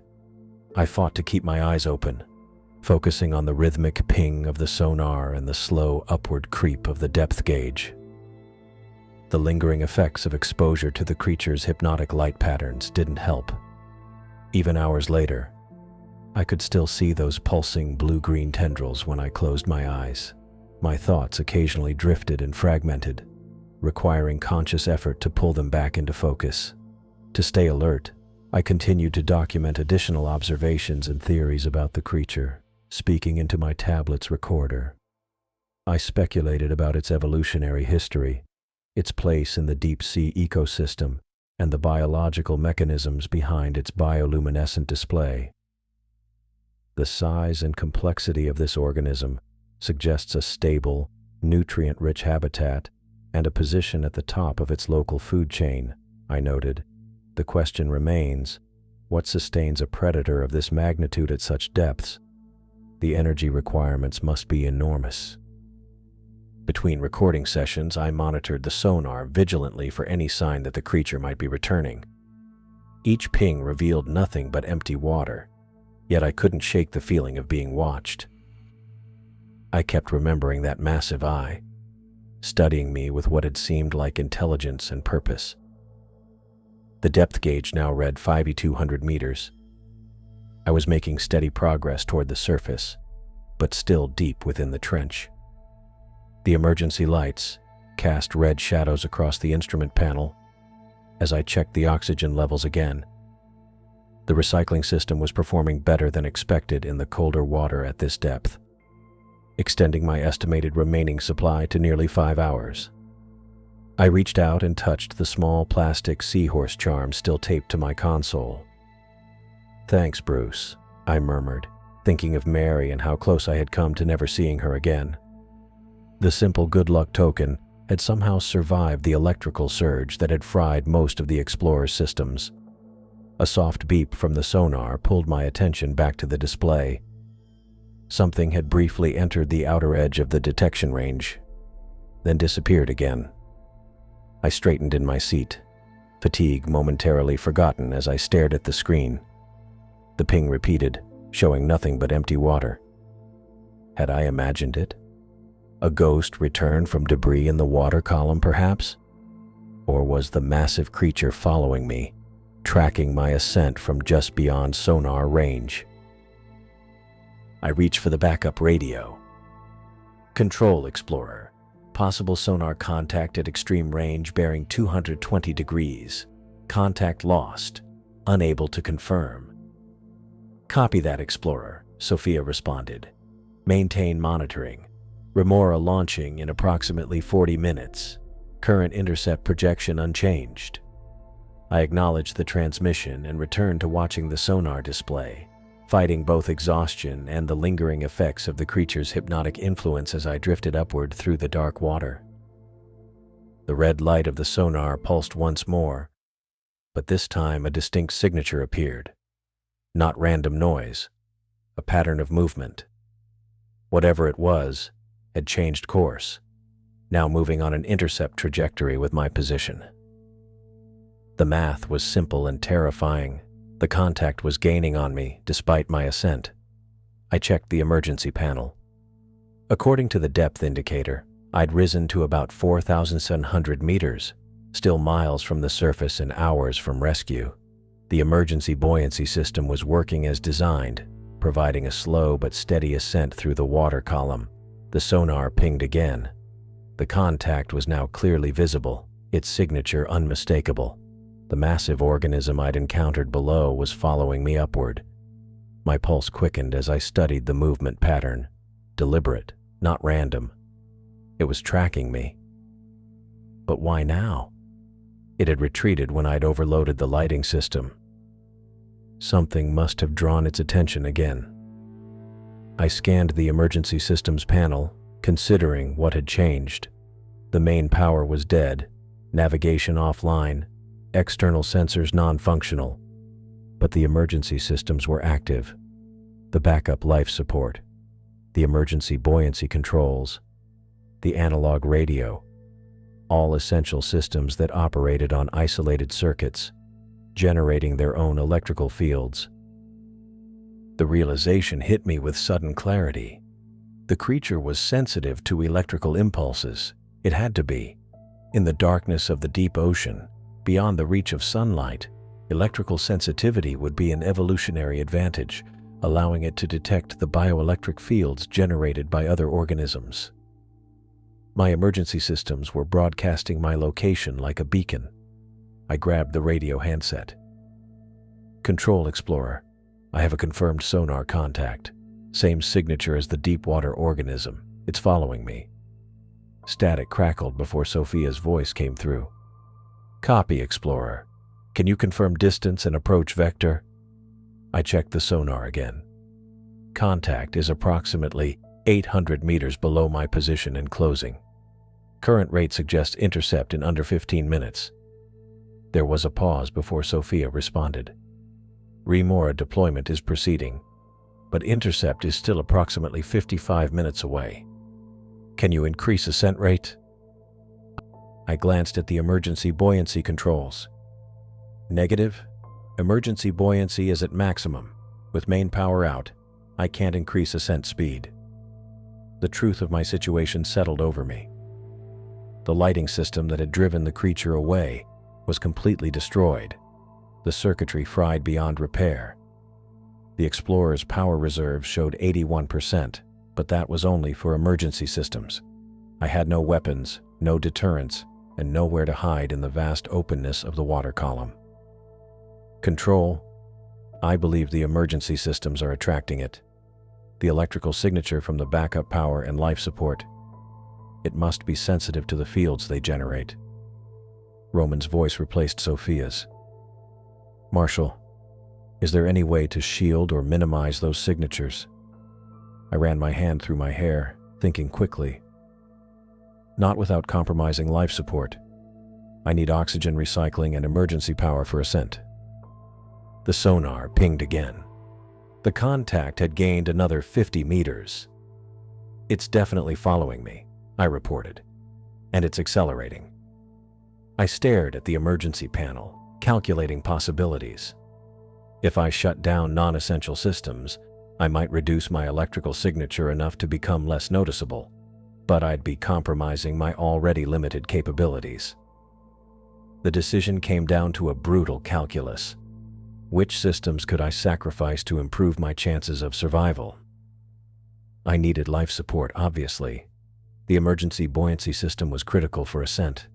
I fought to keep my eyes open, focusing on the rhythmic ping of the sonar and the slow upward creep of the depth gauge. The lingering effects of exposure to the creature's hypnotic light patterns didn't help. Even hours later, I could still see those pulsing blue-green tendrils when I closed my eyes. My thoughts occasionally drifted and fragmented, requiring conscious effort to pull them back into focus. To stay alert, I continued to document additional observations and theories about the creature, speaking into my tablet's recorder. I speculated about its evolutionary history, its place in the deep-sea ecosystem, and the biological mechanisms behind its bioluminescent display. The size and complexity of this organism suggests a stable, nutrient-rich habitat and a position at the top of its local food chain, I noted. The question remains, what sustains a predator of this magnitude at such depths? The energy requirements must be enormous. Between recording sessions, I monitored the sonar vigilantly for any sign that the creature might be returning. Each ping revealed nothing but empty water, yet I couldn't shake the feeling of being watched. I kept remembering that massive eye, studying me with what had seemed like intelligence and purpose. The depth gauge now read 5,200 meters. I was making steady progress toward the surface, but still deep within the trench. The emergency lights cast red shadows across the instrument panel as I checked the oxygen levels again. The recycling system was performing better than expected in the colder water at this depth, extending my estimated remaining supply to nearly 5 hours. I reached out and touched the small plastic seahorse charm still taped to my console. "Thanks, Bruce," I murmured, thinking of Mary and how close I had come to never seeing her again. The simple good luck token had somehow survived the electrical surge that had fried most of the Explorer's systems. A soft beep from the sonar pulled my attention back to the display. Something had briefly entered the outer edge of the detection range, then disappeared again. I straightened in my seat, fatigue momentarily forgotten as I stared at the screen. The ping repeated, showing nothing but empty water. Had I imagined it? A ghost returned from debris in the water column, perhaps? Or was the massive creature following me, tracking my ascent from just beyond sonar range? I reached for the backup radio. "Control, Explorer. Possible sonar contact at extreme range bearing 220 degrees. Contact lost. Unable to confirm." "Copy that, Explorer," Sophia responded. "Maintain monitoring. Remora launching in approximately 40 minutes. Current intercept projection unchanged." I acknowledged the transmission and returned to watching the sonar display, fighting both exhaustion and the lingering effects of the creature's hypnotic influence as I drifted upward through the dark water. The red light of the sonar pulsed once more, but this time a distinct signature appeared. Not random noise, a pattern of movement. Whatever it was, had changed course, now moving on an intercept trajectory with my position. The math was simple and terrifying. The contact was gaining on me, despite my ascent. I checked the emergency panel. According to the depth indicator, I'd risen to about 4,700 meters, still miles from the surface and hours from rescue. The emergency buoyancy system was working as designed, providing a slow but steady ascent through the water column. The sonar pinged again. The contact was now clearly visible, its signature unmistakable. The massive organism I'd encountered below was following me upward. My pulse quickened as I studied the movement pattern. Deliberate, not random. It was tracking me. But why now? It had retreated when I'd overloaded the lighting system. Something must have drawn its attention again. I scanned the emergency systems panel, considering what had changed. The main power was dead, navigation offline, external sensors non-functional, but the emergency systems were active. The backup life support, the emergency buoyancy controls, the analog radio, all essential systems that operated on isolated circuits, generating their own electrical fields. The realization hit me with sudden clarity. The creature was sensitive to electrical impulses. It had to be. In the darkness of the deep ocean, beyond the reach of sunlight, electrical sensitivity would be an evolutionary advantage, allowing it to detect the bioelectric fields generated by other organisms. My emergency systems were broadcasting my location like a beacon. I grabbed the radio handset. Control Explorer, I have a confirmed sonar contact. Same signature as the deep-water organism. It's following me. Static crackled before Sophia's voice came through. Copy, Explorer. Can you confirm distance and approach vector? I checked the sonar again. Contact is approximately 800 meters below my position and closing. Current rate suggests intercept in under 15 minutes. There was a pause before Sophia responded. Remora deployment is proceeding, but intercept is still approximately 55 minutes away. Can you increase ascent rate? I glanced at the emergency buoyancy controls. Negative. Emergency buoyancy is at maximum. With main power out, I can't increase ascent speed. The truth of my situation settled over me. The lighting system that had driven the creature away was completely destroyed, the circuitry fried beyond repair. The Explorer's power reserve showed 81%, but that was only for emergency systems. I had no weapons, no deterrents, and nowhere to hide in the vast openness of the water column. Control, I believe the emergency systems are attracting it. The electrical signature from the backup power and life support. It must be sensitive to the fields they generate. Roman's voice replaced Sophia's. Marshal, is there any way to shield or minimize those signatures? I ran my hand through my hair, thinking quickly. Not without compromising life support. I need oxygen recycling and emergency power for ascent. The sonar pinged again. The contact had gained another 50 meters. It's definitely following me, I reported, and it's accelerating. I stared at the emergency panel, calculating possibilities. If I shut down non-essential systems, I might reduce my electrical signature enough to become less noticeable, but I'd be compromising my already limited capabilities. The decision came down to a brutal calculus. Which systems could I sacrifice to improve my chances of survival? I needed life support, obviously. The emergency buoyancy system was critical for ascent.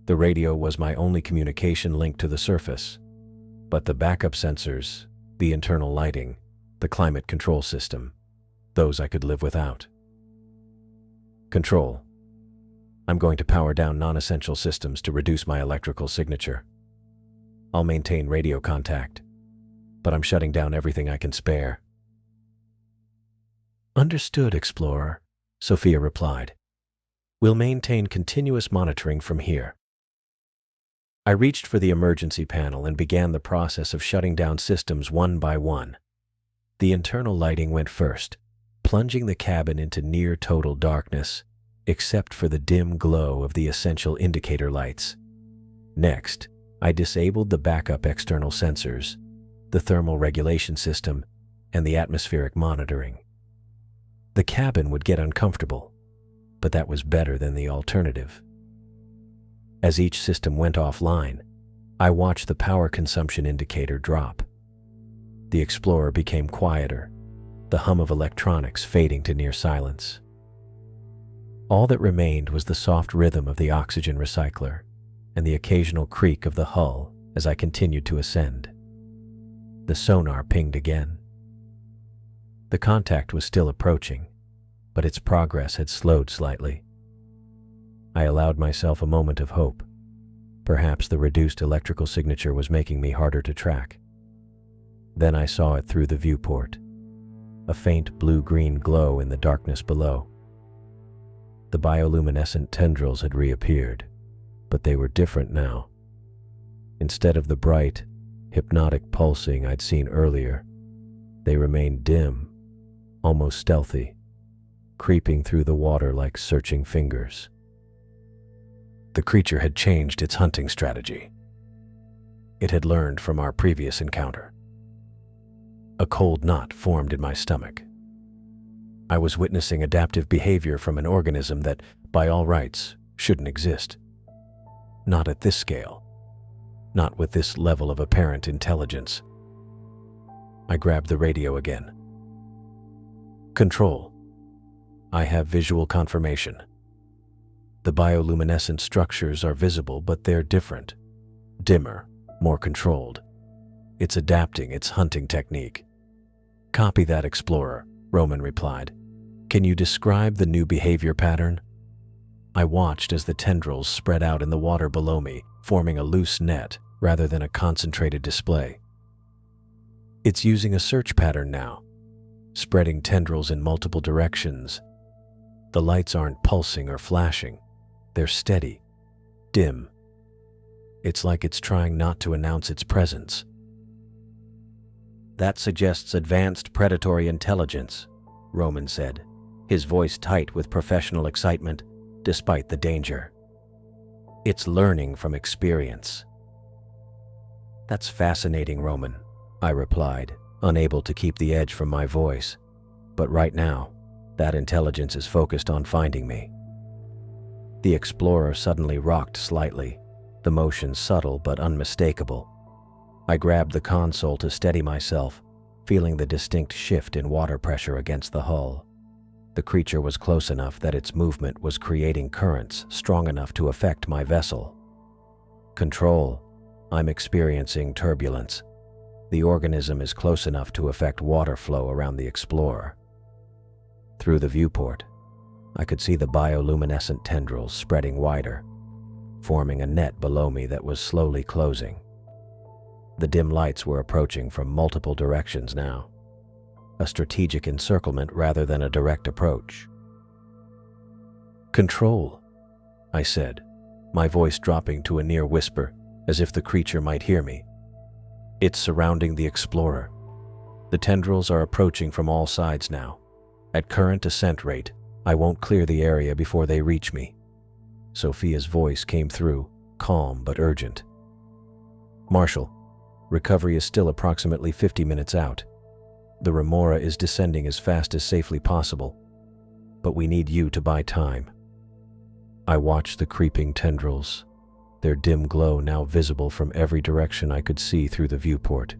The radio was my only communication link to the surface. But the backup sensors, the internal lighting, the climate control system, those I could live without. Control. I'm going to power down non-essential systems to reduce my electrical signature. I'll maintain radio contact, but I'm shutting down everything I can spare. Understood, Explorer, Sophia replied. We'll maintain continuous monitoring from here. I reached for the emergency panel and began the process of shutting down systems one by one. The internal lighting went first, plunging the cabin into near total darkness, except for the dim glow of the essential indicator lights. Next, I disabled the backup external sensors, the thermal regulation system, and the atmospheric monitoring. The cabin would get uncomfortable, but that was better than the alternative. As each system went offline, I watched the power consumption indicator drop. The Explorer became quieter, the hum of electronics fading to near silence. All that remained was the soft rhythm of the oxygen recycler and the occasional creak of the hull as I continued to ascend. The sonar pinged again. The contact was still approaching, but its progress had slowed slightly. I allowed myself a moment of hope. Perhaps the reduced electrical signature was making me harder to track. Then I saw it through the viewport, a faint blue-green glow in the darkness below. The bioluminescent tendrils had reappeared, but they were different now. Instead of the bright, hypnotic pulsing I'd seen earlier, they remained dim, almost stealthy, creeping through the water like searching fingers. The creature had changed its hunting strategy. It had learned from our previous encounter. A cold knot formed in my stomach. I was witnessing adaptive behavior from an organism that, by all rights, shouldn't exist. Not at this scale. Not with this level of apparent intelligence. I grabbed the radio again. Control. I have visual confirmation. The bioluminescent structures are visible, but they're different. Dimmer, more controlled. It's adapting its hunting technique. Copy that, Explorer, Roman replied. Can you describe the new behavior pattern? I watched as the tendrils spread out in the water below me, forming a loose net rather than a concentrated display. It's using a search pattern now, spreading tendrils in multiple directions. The lights aren't pulsing or flashing. They're steady, dim. It's like it's trying not to announce its presence. That suggests advanced predatory intelligence, Roman said, his voice tight with professional excitement, despite the danger. It's learning from experience. That's fascinating, Roman, I replied, unable to keep the edge from my voice. But right now, that intelligence is focused on finding me. The Explorer suddenly rocked slightly, the motion subtle but unmistakable. I grabbed the console to steady myself, feeling the distinct shift in water pressure against the hull. The creature was close enough that its movement was creating currents strong enough to affect my vessel. Control. I'm experiencing turbulence. The organism is close enough to affect water flow around the Explorer. Through the viewport, I could see the bioluminescent tendrils spreading wider, forming a net below me that was slowly closing. The dim lights were approaching from multiple directions now, a strategic encirclement rather than a direct approach. Control, I said, my voice dropping to a near whisper, as if the creature might hear me. It's surrounding the Explorer. The tendrils are approaching from all sides now. At current ascent rate, I won't clear the area before they reach me. Sophia's voice came through, calm but urgent. Marshal, recovery is still approximately 50 minutes out. The remora is descending as fast as safely possible, but we need you to buy time. I watched the creeping tendrils, their dim glow now visible from every direction I could see through the viewport.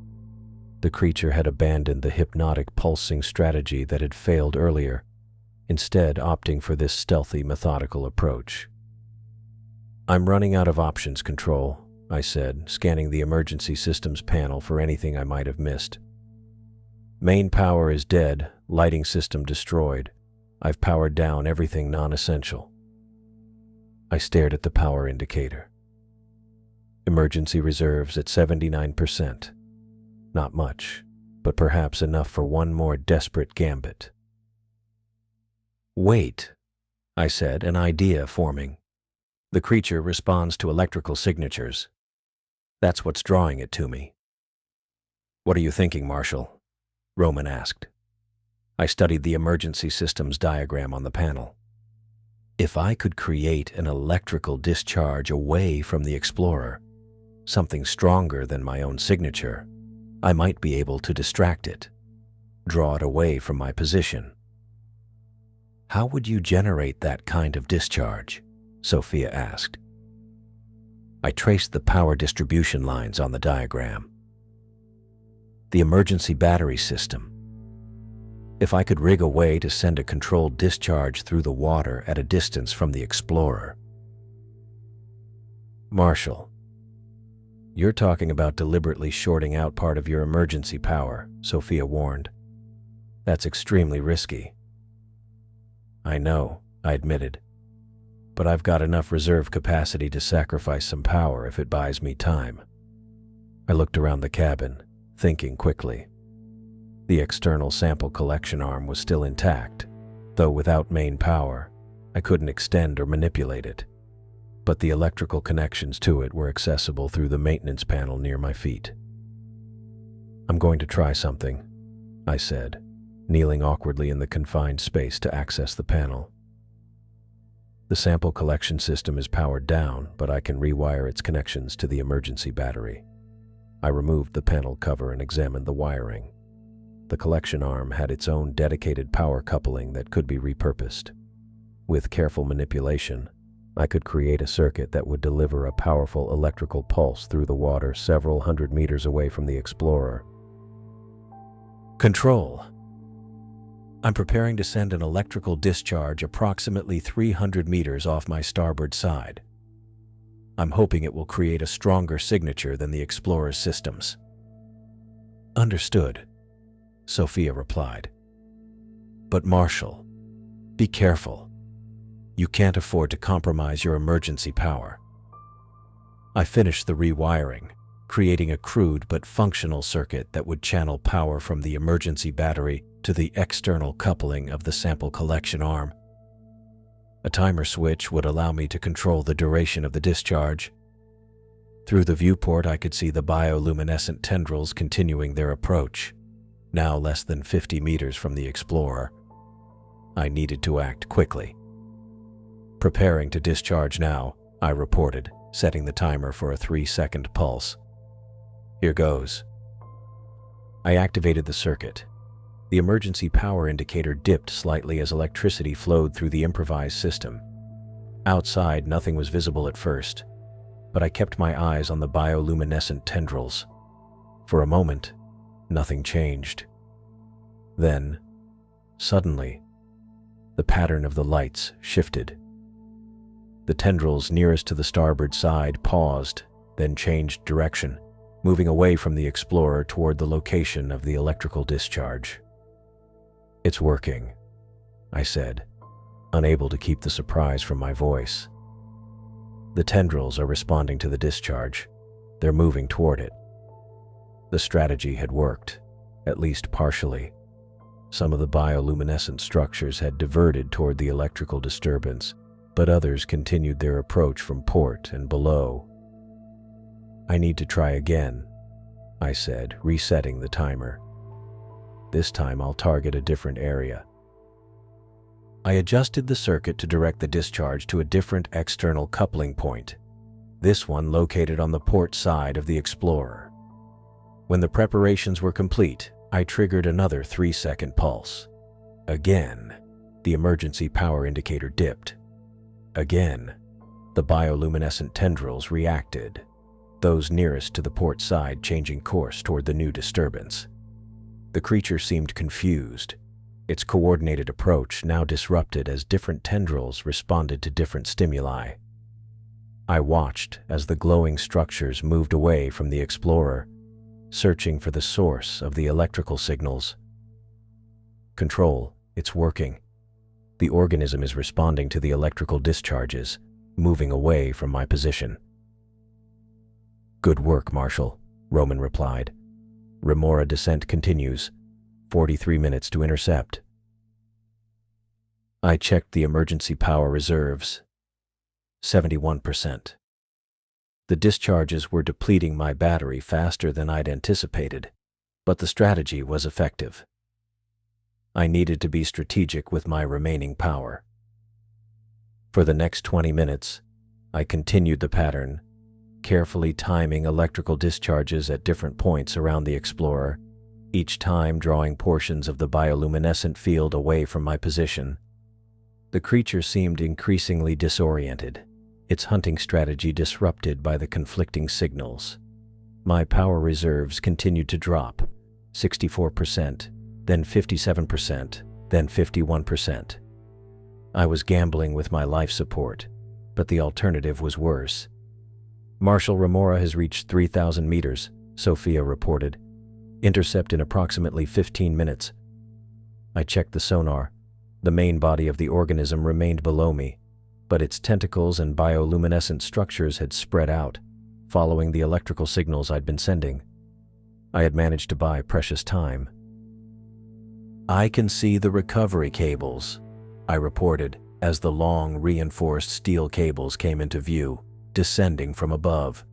The creature had abandoned the hypnotic pulsing strategy that had failed earlier, instead opting for this stealthy, methodical approach. I'm running out of options, Control, I said, scanning the emergency systems panel for anything I might have missed. Main power is dead, lighting system destroyed. I've powered down everything non-essential. I stared at the power indicator. Emergency reserves at 79%. Not much, but perhaps enough for one more desperate gambit. Wait, I said, an idea forming. The creature responds to electrical signatures. That's what's drawing it to me. What are you thinking, Marshal? Roman asked. I studied the emergency systems diagram on the panel. If I could create an electrical discharge away from the Explorer, something stronger than my own signature, I might be able to distract it, draw it away from my position. How would you generate that kind of discharge? Sophia asked. I traced the power distribution lines on the diagram. The emergency battery system. If I could rig a way to send a controlled discharge through the water at a distance from the explorer. Marshall, you're talking about deliberately shorting out part of your emergency power, Sophia warned. That's extremely risky. I know, I admitted, but I've got enough reserve capacity to sacrifice some power if it buys me time. I looked around the cabin, thinking quickly. The external sample collection arm was still intact, though without main power, I couldn't extend or manipulate it. But the electrical connections to it were accessible through the maintenance panel near my feet. I'm going to try something, I said, kneeling awkwardly in the confined space to access the panel. The sample collection system is powered down, but I can rewire its connections to the emergency battery. I removed the panel cover and examined the wiring. The collection arm had its own dedicated power coupling that could be repurposed. With careful manipulation, I could create a circuit that would deliver a powerful electrical pulse through the water several hundred meters away from the explorer. Control. I'm preparing to send an electrical discharge approximately 300 meters off my starboard side. I'm hoping it will create a stronger signature than the explorer's systems. Understood, Sophia replied. But Marshall, be careful. You can't afford to compromise your emergency power. I finished the rewiring, creating a crude but functional circuit that would channel power from the emergency battery to the external coupling of the sample collection arm. A timer switch would allow me to control the duration of the discharge. Through the viewport, I could see the bioluminescent tendrils continuing their approach, now less than 50 meters from the explorer. I needed to act quickly. Preparing to discharge now, I reported, setting the timer for a 3-second pulse. Here goes. I activated the circuit. The emergency power indicator dipped slightly as electricity flowed through the improvised system. Outside, nothing was visible at first, but I kept my eyes on the bioluminescent tendrils. For a moment, nothing changed. Then, suddenly, the pattern of the lights shifted. The tendrils nearest to the starboard side paused, then changed direction, moving away from the explorer toward the location of the electrical discharge. It's working, I said, unable to keep the surprise from my voice. The tendrils are responding to the discharge. They're moving toward it. The strategy had worked, at least partially. Some of the bioluminescent structures had diverted toward the electrical disturbance, but others continued their approach from port and below. I need to try again, I said, resetting the timer. This time I'll target a different area. I adjusted the circuit to direct the discharge to a different external coupling point, this one located on the port side of the explorer. When the preparations were complete, I triggered another 3-second pulse. Again, the emergency power indicator dipped. Again, the bioluminescent tendrils reacted, those nearest to the port side changing course toward the new disturbance. The creature seemed confused, its coordinated approach now disrupted as different tendrils responded to different stimuli. I watched as the glowing structures moved away from the explorer, searching for the source of the electrical signals. Control, it's working. The organism is responding to the electrical discharges, moving away from my position. Good work, Marshall, Roman replied. Remora descent continues. 43 minutes to intercept. I checked the emergency power reserves. 71%. The discharges were depleting my battery faster than I'd anticipated, but the strategy was effective. I needed to be strategic with my remaining power. For the next 20 minutes, I continued the pattern, carefully timing electrical discharges at different points around the explorer, each time drawing portions of the bioluminescent field away from my position. The creature seemed increasingly disoriented, its hunting strategy disrupted by the conflicting signals. My power reserves continued to drop, 64%, then 57%, then 51%. I was gambling with my life support, but the alternative was worse. Marshal Remora has reached 3,000 meters, Sophia reported. Intercept in approximately 15 minutes. I checked the sonar. The main body of the organism remained below me, but its tentacles and bioluminescent structures had spread out, following the electrical signals I'd been sending. I had managed to buy precious time. I can see the recovery cables, I reported as the long, reinforced steel cables came into view, descending from above.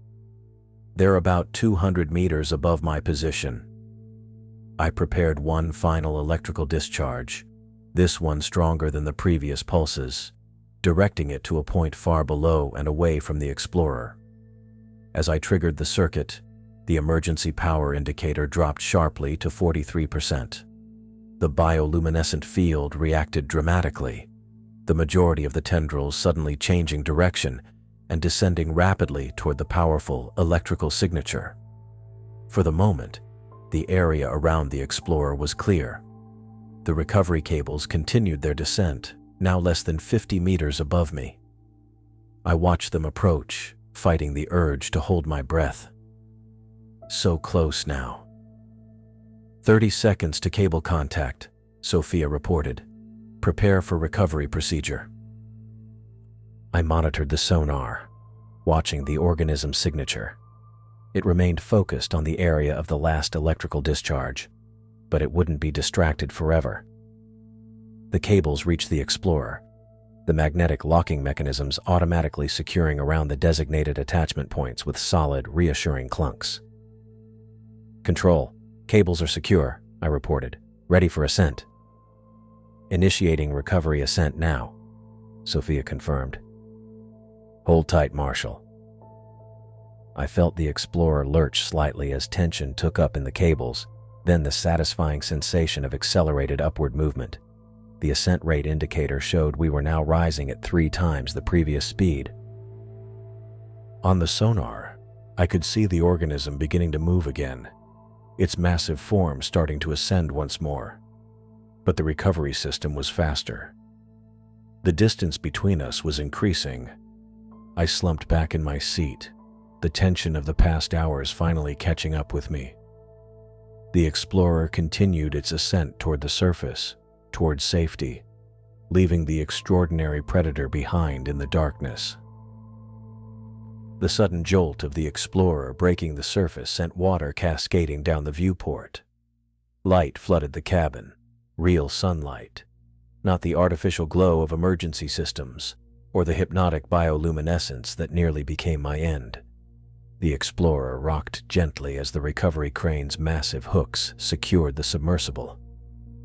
They're about 200 meters above my position. I prepared one final electrical discharge, this one stronger than the previous pulses, directing it to a point far below and away from the Explorer. As I triggered the circuit, the emergency power indicator dropped sharply to 43%. The bioluminescent field reacted dramatically, the majority of the tendrils suddenly changing direction and descending rapidly toward the powerful electrical signature. For the moment, the area around the Explorer was clear. The recovery cables continued their descent, now less than 50 meters above me. I watched them approach, fighting the urge to hold my breath. So close now. 30 seconds to cable contact, Sophia reported. Prepare for recovery procedure. I monitored the sonar, watching the organism's signature. It remained focused on the area of the last electrical discharge, but it wouldn't be distracted forever. The cables reached the Explorer, the magnetic locking mechanisms automatically securing around the designated attachment points with solid, reassuring clunks. Control, cables are secure, I reported, ready for ascent. Initiating recovery ascent now, Sophia confirmed. Hold tight, Marshal. I felt the Explorer lurch slightly as tension took up in the cables, then the satisfying sensation of accelerated upward movement. The ascent rate indicator showed we were now rising at 3 times the previous speed. On the sonar, I could see the organism beginning to move again, its massive form starting to ascend once more. But the recovery system was faster. The distance between us was increasing. I slumped back in my seat, the tension of the past hours finally catching up with me. The Explorer continued its ascent toward the surface, toward safety, leaving the extraordinary predator behind in the darkness. The sudden jolt of the Explorer breaking the surface sent water cascading down the viewport. Light flooded the cabin, real sunlight, not the artificial glow of emergency systems or the hypnotic bioluminescence that nearly became my end. The Explorer rocked gently as the recovery crane's massive hooks secured the submersible.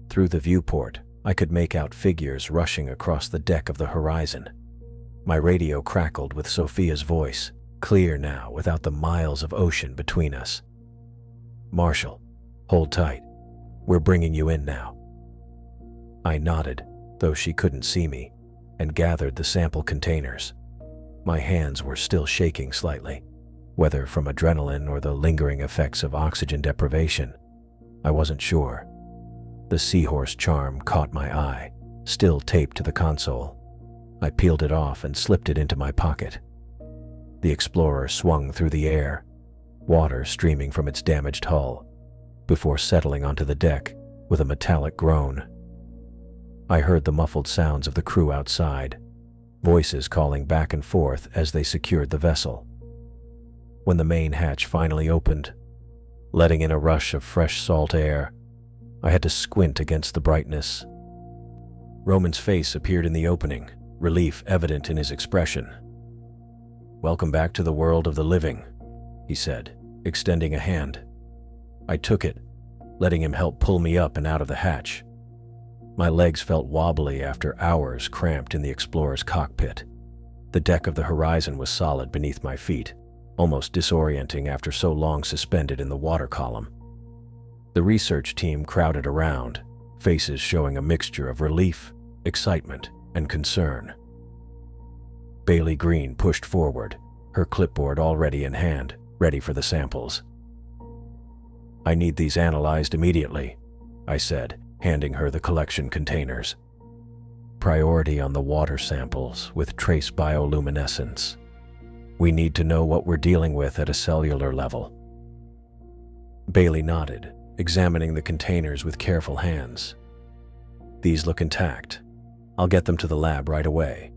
Through the viewport, I could make out figures rushing across the deck of the Horizon. My radio crackled with Sophia's voice, clear now without the miles of ocean between us. Marshal, hold tight. We're bringing you in now. I nodded, though she couldn't see me, and gathered the sample containers. My hands were still shaking slightly, whether from adrenaline or the lingering effects of oxygen deprivation. I wasn't sure. The seahorse charm caught my eye, still taped to the console. I peeled it off and slipped it into my pocket. The Explorer swung through the air, water streaming from its damaged hull, before settling onto the deck with a metallic groan. I heard the muffled sounds of the crew outside, voices calling back and forth as they secured the vessel. When the main hatch finally opened, letting in a rush of fresh salt air, I had to squint against the brightness. Roman's face appeared in the opening, relief evident in his expression. "Welcome back to the world of the living," he said, extending a hand. I took it, letting him help pull me up and out of the hatch. My legs felt wobbly after hours cramped in the Explorer's cockpit. The deck of the Horizon was solid beneath my feet, almost disorienting after so long suspended in the water column. The research team crowded around, faces showing a mixture of relief, excitement, and concern. Bailey Green pushed forward, her clipboard already in hand, ready for the samples. "I need these analyzed immediately," I said, handing her the collection containers. Priority on the water samples with trace bioluminescence. We need to know what we're dealing with at a cellular level. Bailey nodded, examining the containers with careful hands. These look intact. I'll get them to the lab right away.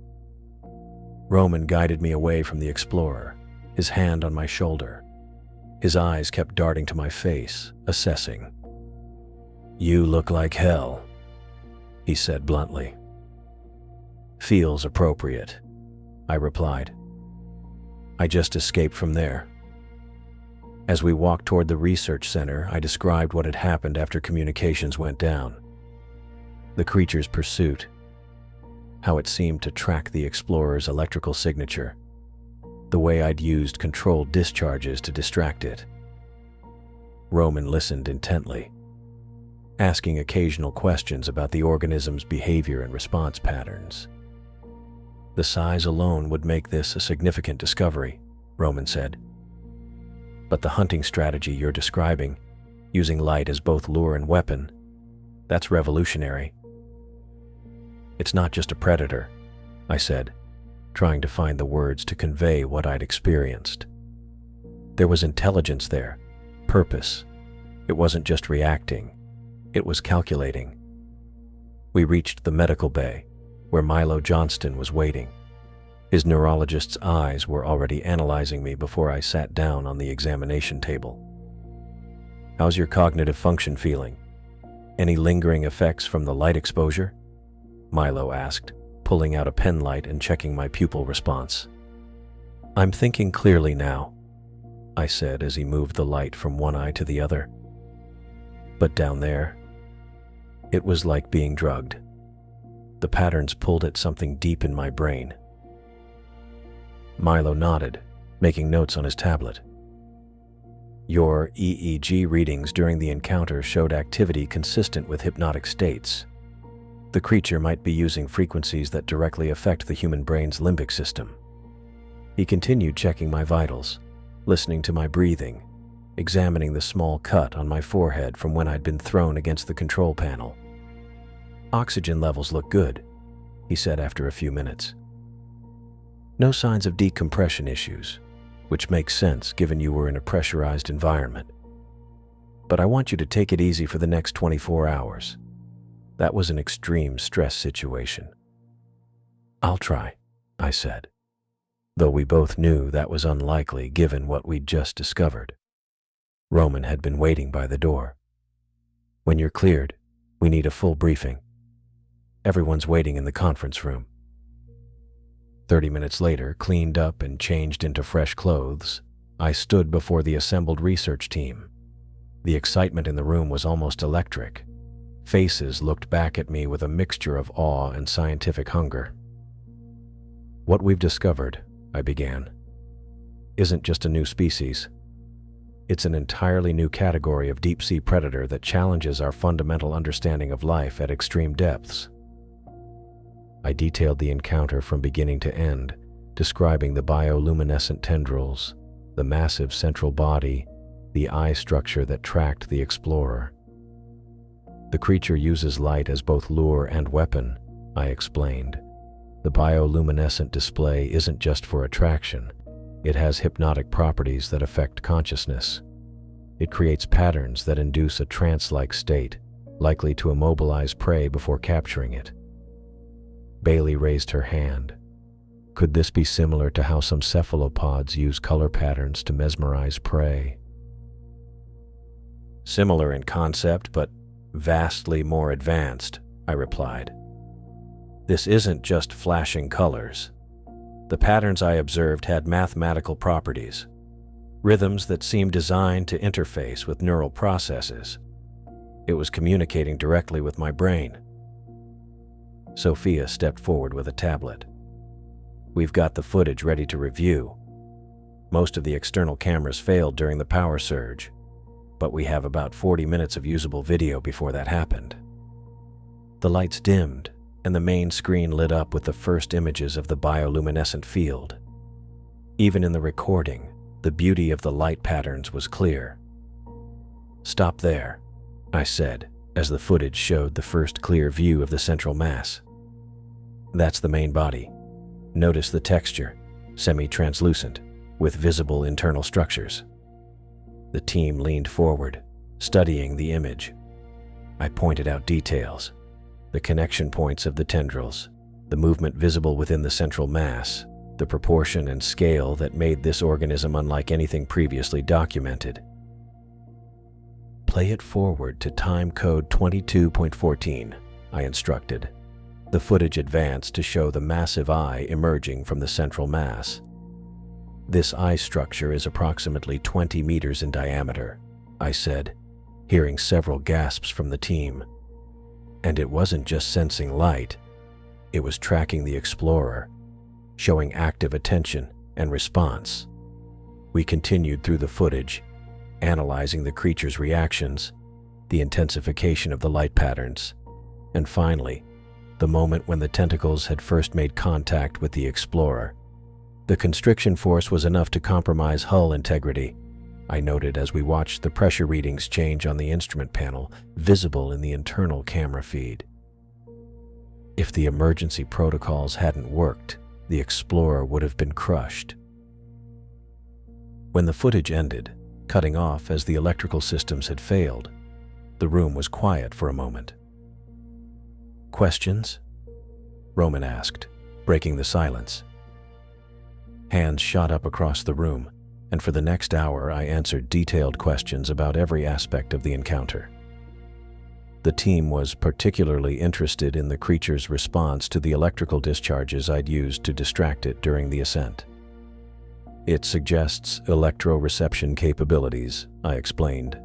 Roman guided me away from the Explorer, his hand on my shoulder. His eyes kept darting to my face, assessing. "You look like hell," he said bluntly. "Feels appropriate," I replied. "I just escaped from there." As we walked toward the research center, I described what had happened after communications went down. The creature's pursuit, how it seemed to track the Explorer's electrical signature, the way I'd used controlled discharges to distract it. Roman listened intently, asking occasional questions about the organism's behavior and response patterns. "The size alone would make this a significant discovery," Roman said. "But the hunting strategy you're describing, using light as both lure and weapon, that's revolutionary." "It's not just a predator," I said, trying to find the words to convey what I'd experienced. There was intelligence there, purpose. It wasn't just reacting, it was calculating. We reached the medical bay, where Milo Johnston was waiting. His neurologist's eyes were already analyzing me before I sat down on the examination table. "How's your cognitive function feeling? Any lingering effects from the light exposure?" Milo asked, pulling out a pen light and checking my pupil response. "I'm thinking clearly now," I said as he moved the light from one eye to the other. "But down there, it was like being drugged. The patterns pulled at something deep in my brain." Milo nodded, making notes on his tablet. "Your EEG readings during the encounter showed activity consistent with hypnotic states. The creature might be using frequencies that directly affect the human brain's limbic system." He continued checking my vitals, listening to my breathing, examining the small cut on my forehead from when I'd been thrown against the control panel. "Oxygen levels look good," he said after a few minutes. "No signs of decompression issues, which makes sense given you were in a pressurized environment. But I want you to take it easy for the next 24 hours. That was an extreme stress situation." "I'll try," I said, though we both knew that was unlikely given what we'd just discovered. Roman had been waiting by the door. "When you're cleared, we need a full briefing. Everyone's waiting in the conference room." 30 minutes later, cleaned up and changed into fresh clothes, I stood before the assembled research team. The excitement in the room was almost electric. Faces looked back at me with a mixture of awe and scientific hunger. "What we've discovered," I began, "isn't just a new species. It's an entirely new category of deep-sea predator that challenges our fundamental understanding of life at extreme depths." I detailed the encounter from beginning to end, describing the bioluminescent tendrils, the massive central body, the eye structure that tracked the Explorer. "The creature uses light as both lure and weapon," I explained. "The bioluminescent display isn't just for attraction. It has hypnotic properties that affect consciousness. It creates patterns that induce a trance-like state, likely to immobilize prey before capturing it." Bailey raised her hand. "Could this be similar to how some cephalopods use color patterns to mesmerize prey?" "Similar in concept, but vastly more advanced," I replied. "This isn't just flashing colors. The patterns I observed had mathematical properties, rhythms that seemed designed to interface with neural processes. It was communicating directly with my brain." Sophia stepped forward with a tablet. "We've got the footage ready to review. Most of the external cameras failed during the power surge, but we have about 40 minutes of usable video before that happened." The lights dimmed, and the main screen lit up with the first images of the bioluminescent field. Even in the recording, the beauty of the light patterns was clear. "Stop there," I said, as the footage showed the first clear view of the central mass. "That's the main body. Notice the texture, semi-translucent, with visible internal structures." The team leaned forward, studying the image. I pointed out details, the connection points of the tendrils, the movement visible within the central mass, the proportion and scale that made this organism unlike anything previously documented. "Play it forward to time code 22.14, I instructed. The footage advanced to show the massive eye emerging from the central mass. "This eye structure is approximately 20 meters in diameter," I said, hearing several gasps from the team. And it wasn't just sensing light, it was tracking the explorer, showing active attention and response. We continued through the footage, analyzing the creature's reactions, the intensification of the light patterns, and finally, the moment when the tentacles had first made contact with the explorer. The constriction force was enough to compromise hull integrity, I noted as we watched the pressure readings change on the instrument panel, visible in the internal camera feed. If the emergency protocols hadn't worked, the explorer would have been crushed. When the footage ended, cutting off as the electrical systems had failed, the room was quiet for a moment. "Questions?" Roman asked, breaking the silence. Hands shot up across the room, and for the next hour I answered detailed questions about every aspect of the encounter. The team was particularly interested in the creature's response to the electrical discharges I'd used to distract it during the ascent. "It suggests electroreception capabilities," I explained,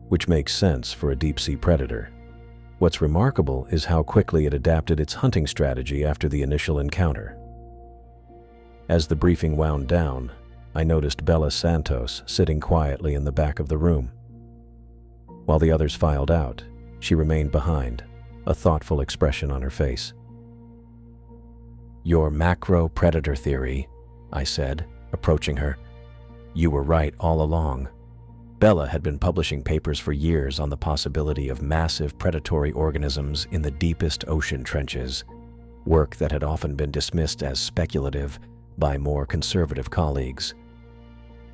"which makes sense for a deep-sea predator. What's remarkable is how quickly it adapted its hunting strategy after the initial encounter." As the briefing wound down, I noticed Bella Santos sitting quietly in the back of the room. While the others filed out, she remained behind, a thoughtful expression on her face. "Your macro-predator theory," I said, approaching her. "You were right all along." Bella had been publishing papers for years on the possibility of massive predatory organisms in the deepest ocean trenches, work that had often been dismissed as speculative by more conservative colleagues.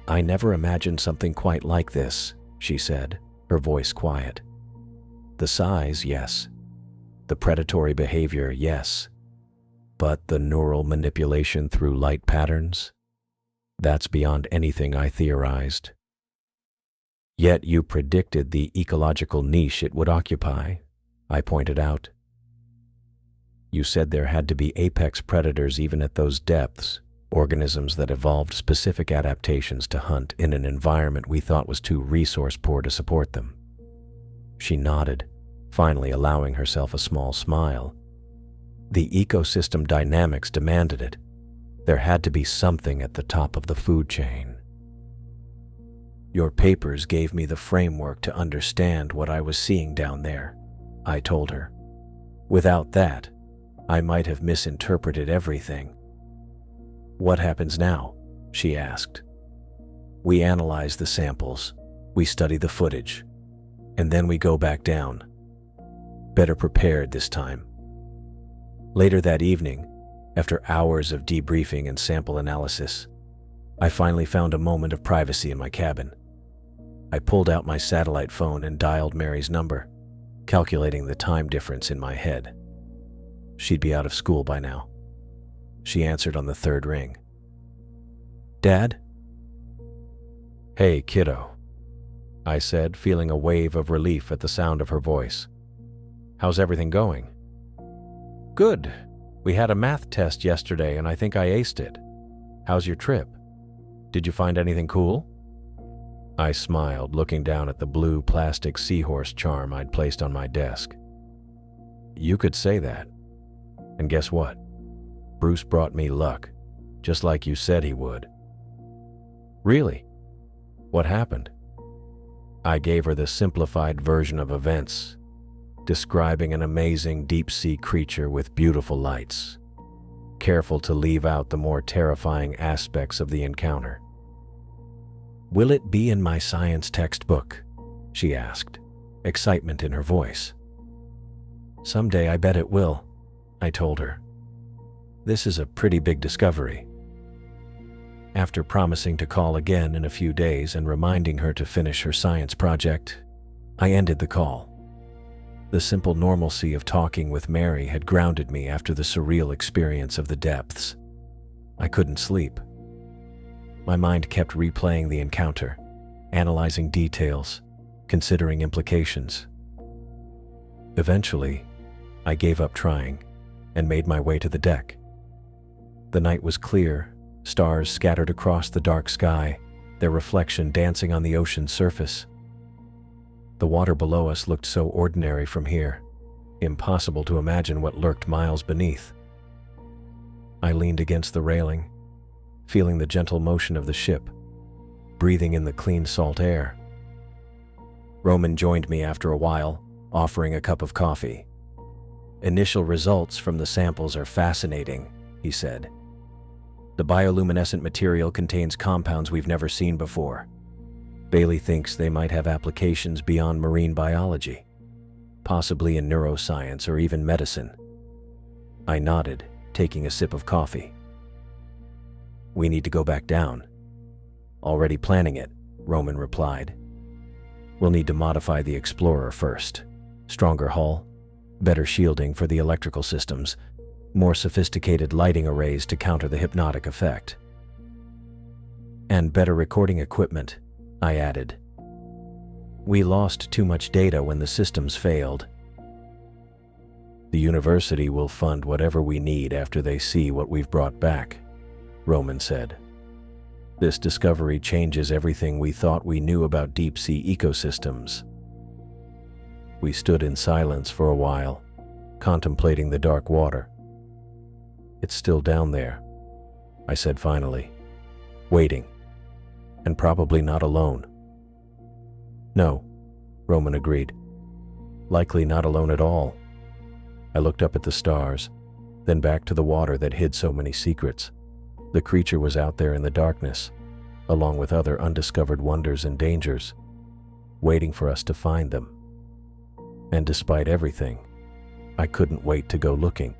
"I never imagined something quite like this," she said, her voice quiet. "The size, yes. The predatory behavior, yes. But the neural manipulation through light patterns? That's beyond anything I theorized." "Yet you predicted the ecological niche it would occupy," I pointed out. "You said there had to be apex predators even at those depths, organisms that evolved specific adaptations to hunt in an environment we thought was too resource-poor to support them." She nodded, finally allowing herself a small smile. "The ecosystem dynamics demanded it. There had to be something at the top of the food chain." "Your papers gave me the framework to understand what I was seeing down there," I told her. "Without that, I might have misinterpreted everything." "What happens now?" she asked. "We analyze the samples, we study the footage, and then we go back down. Better prepared this time." Later that evening, after hours of debriefing and sample analysis, I finally found a moment of privacy in my cabin. I pulled out my satellite phone and dialed Mary's number, calculating the time difference in my head. She'd be out of school by now. She answered on the third ring. "Dad?" "Hey, kiddo," I said, feeling a wave of relief at the sound of her voice. "How's everything going?" "Good. We had a math test yesterday and I think I aced it. How's your trip? Did you find anything cool?" I smiled, looking down at the blue plastic seahorse charm I'd placed on my desk. "You could say that. And guess what? Bruce brought me luck, just like you said he would." "Really? What happened?" I gave her the simplified version of events, describing an amazing deep-sea creature with beautiful lights, careful to leave out the more terrifying aspects of the encounter. "Will it be in my science textbook?" she asked, excitement in her voice. "Someday I bet it will," I told her. "This is a pretty big discovery." After promising to call again in a few days and reminding her to finish her science project, I ended the call. The simple normalcy of talking with Mary had grounded me after the surreal experience of the depths. I couldn't sleep. My mind kept replaying the encounter, analyzing details, considering implications. Eventually, I gave up trying and made my way to the deck. The night was clear, stars scattered across the dark sky, their reflection dancing on the ocean's surface. The water below us looked so ordinary from here, impossible to imagine what lurked miles beneath. I leaned against the railing, feeling the gentle motion of the ship, breathing in the clean salt air. Roman joined me after a while, offering a cup of coffee. "Initial results from the samples are fascinating," he said. "The bioluminescent material contains compounds we've never seen before. Bailey thinks they might have applications beyond marine biology, possibly in neuroscience or even medicine." I nodded, taking a sip of coffee. "We need to go back down." "Already planning it," Roman replied. "We'll need to modify the Explorer first. Stronger hull, better shielding for the electrical systems, more sophisticated lighting arrays to counter the hypnotic effect. And better recording equipment," I added. "We lost too much data when the systems failed." "The university will fund whatever we need after they see what we've brought back," Roman said. "This discovery changes everything we thought we knew about deep-sea ecosystems." We stood in silence for a while, contemplating the dark water. "It's still down there," I said finally, "waiting, and probably not alone." "No," Roman agreed. "Likely not alone at all." I looked up at the stars, then back to the water that hid so many secrets. The creature was out there in the darkness, along with other undiscovered wonders and dangers, waiting for us to find them. And despite everything, I couldn't wait to go looking.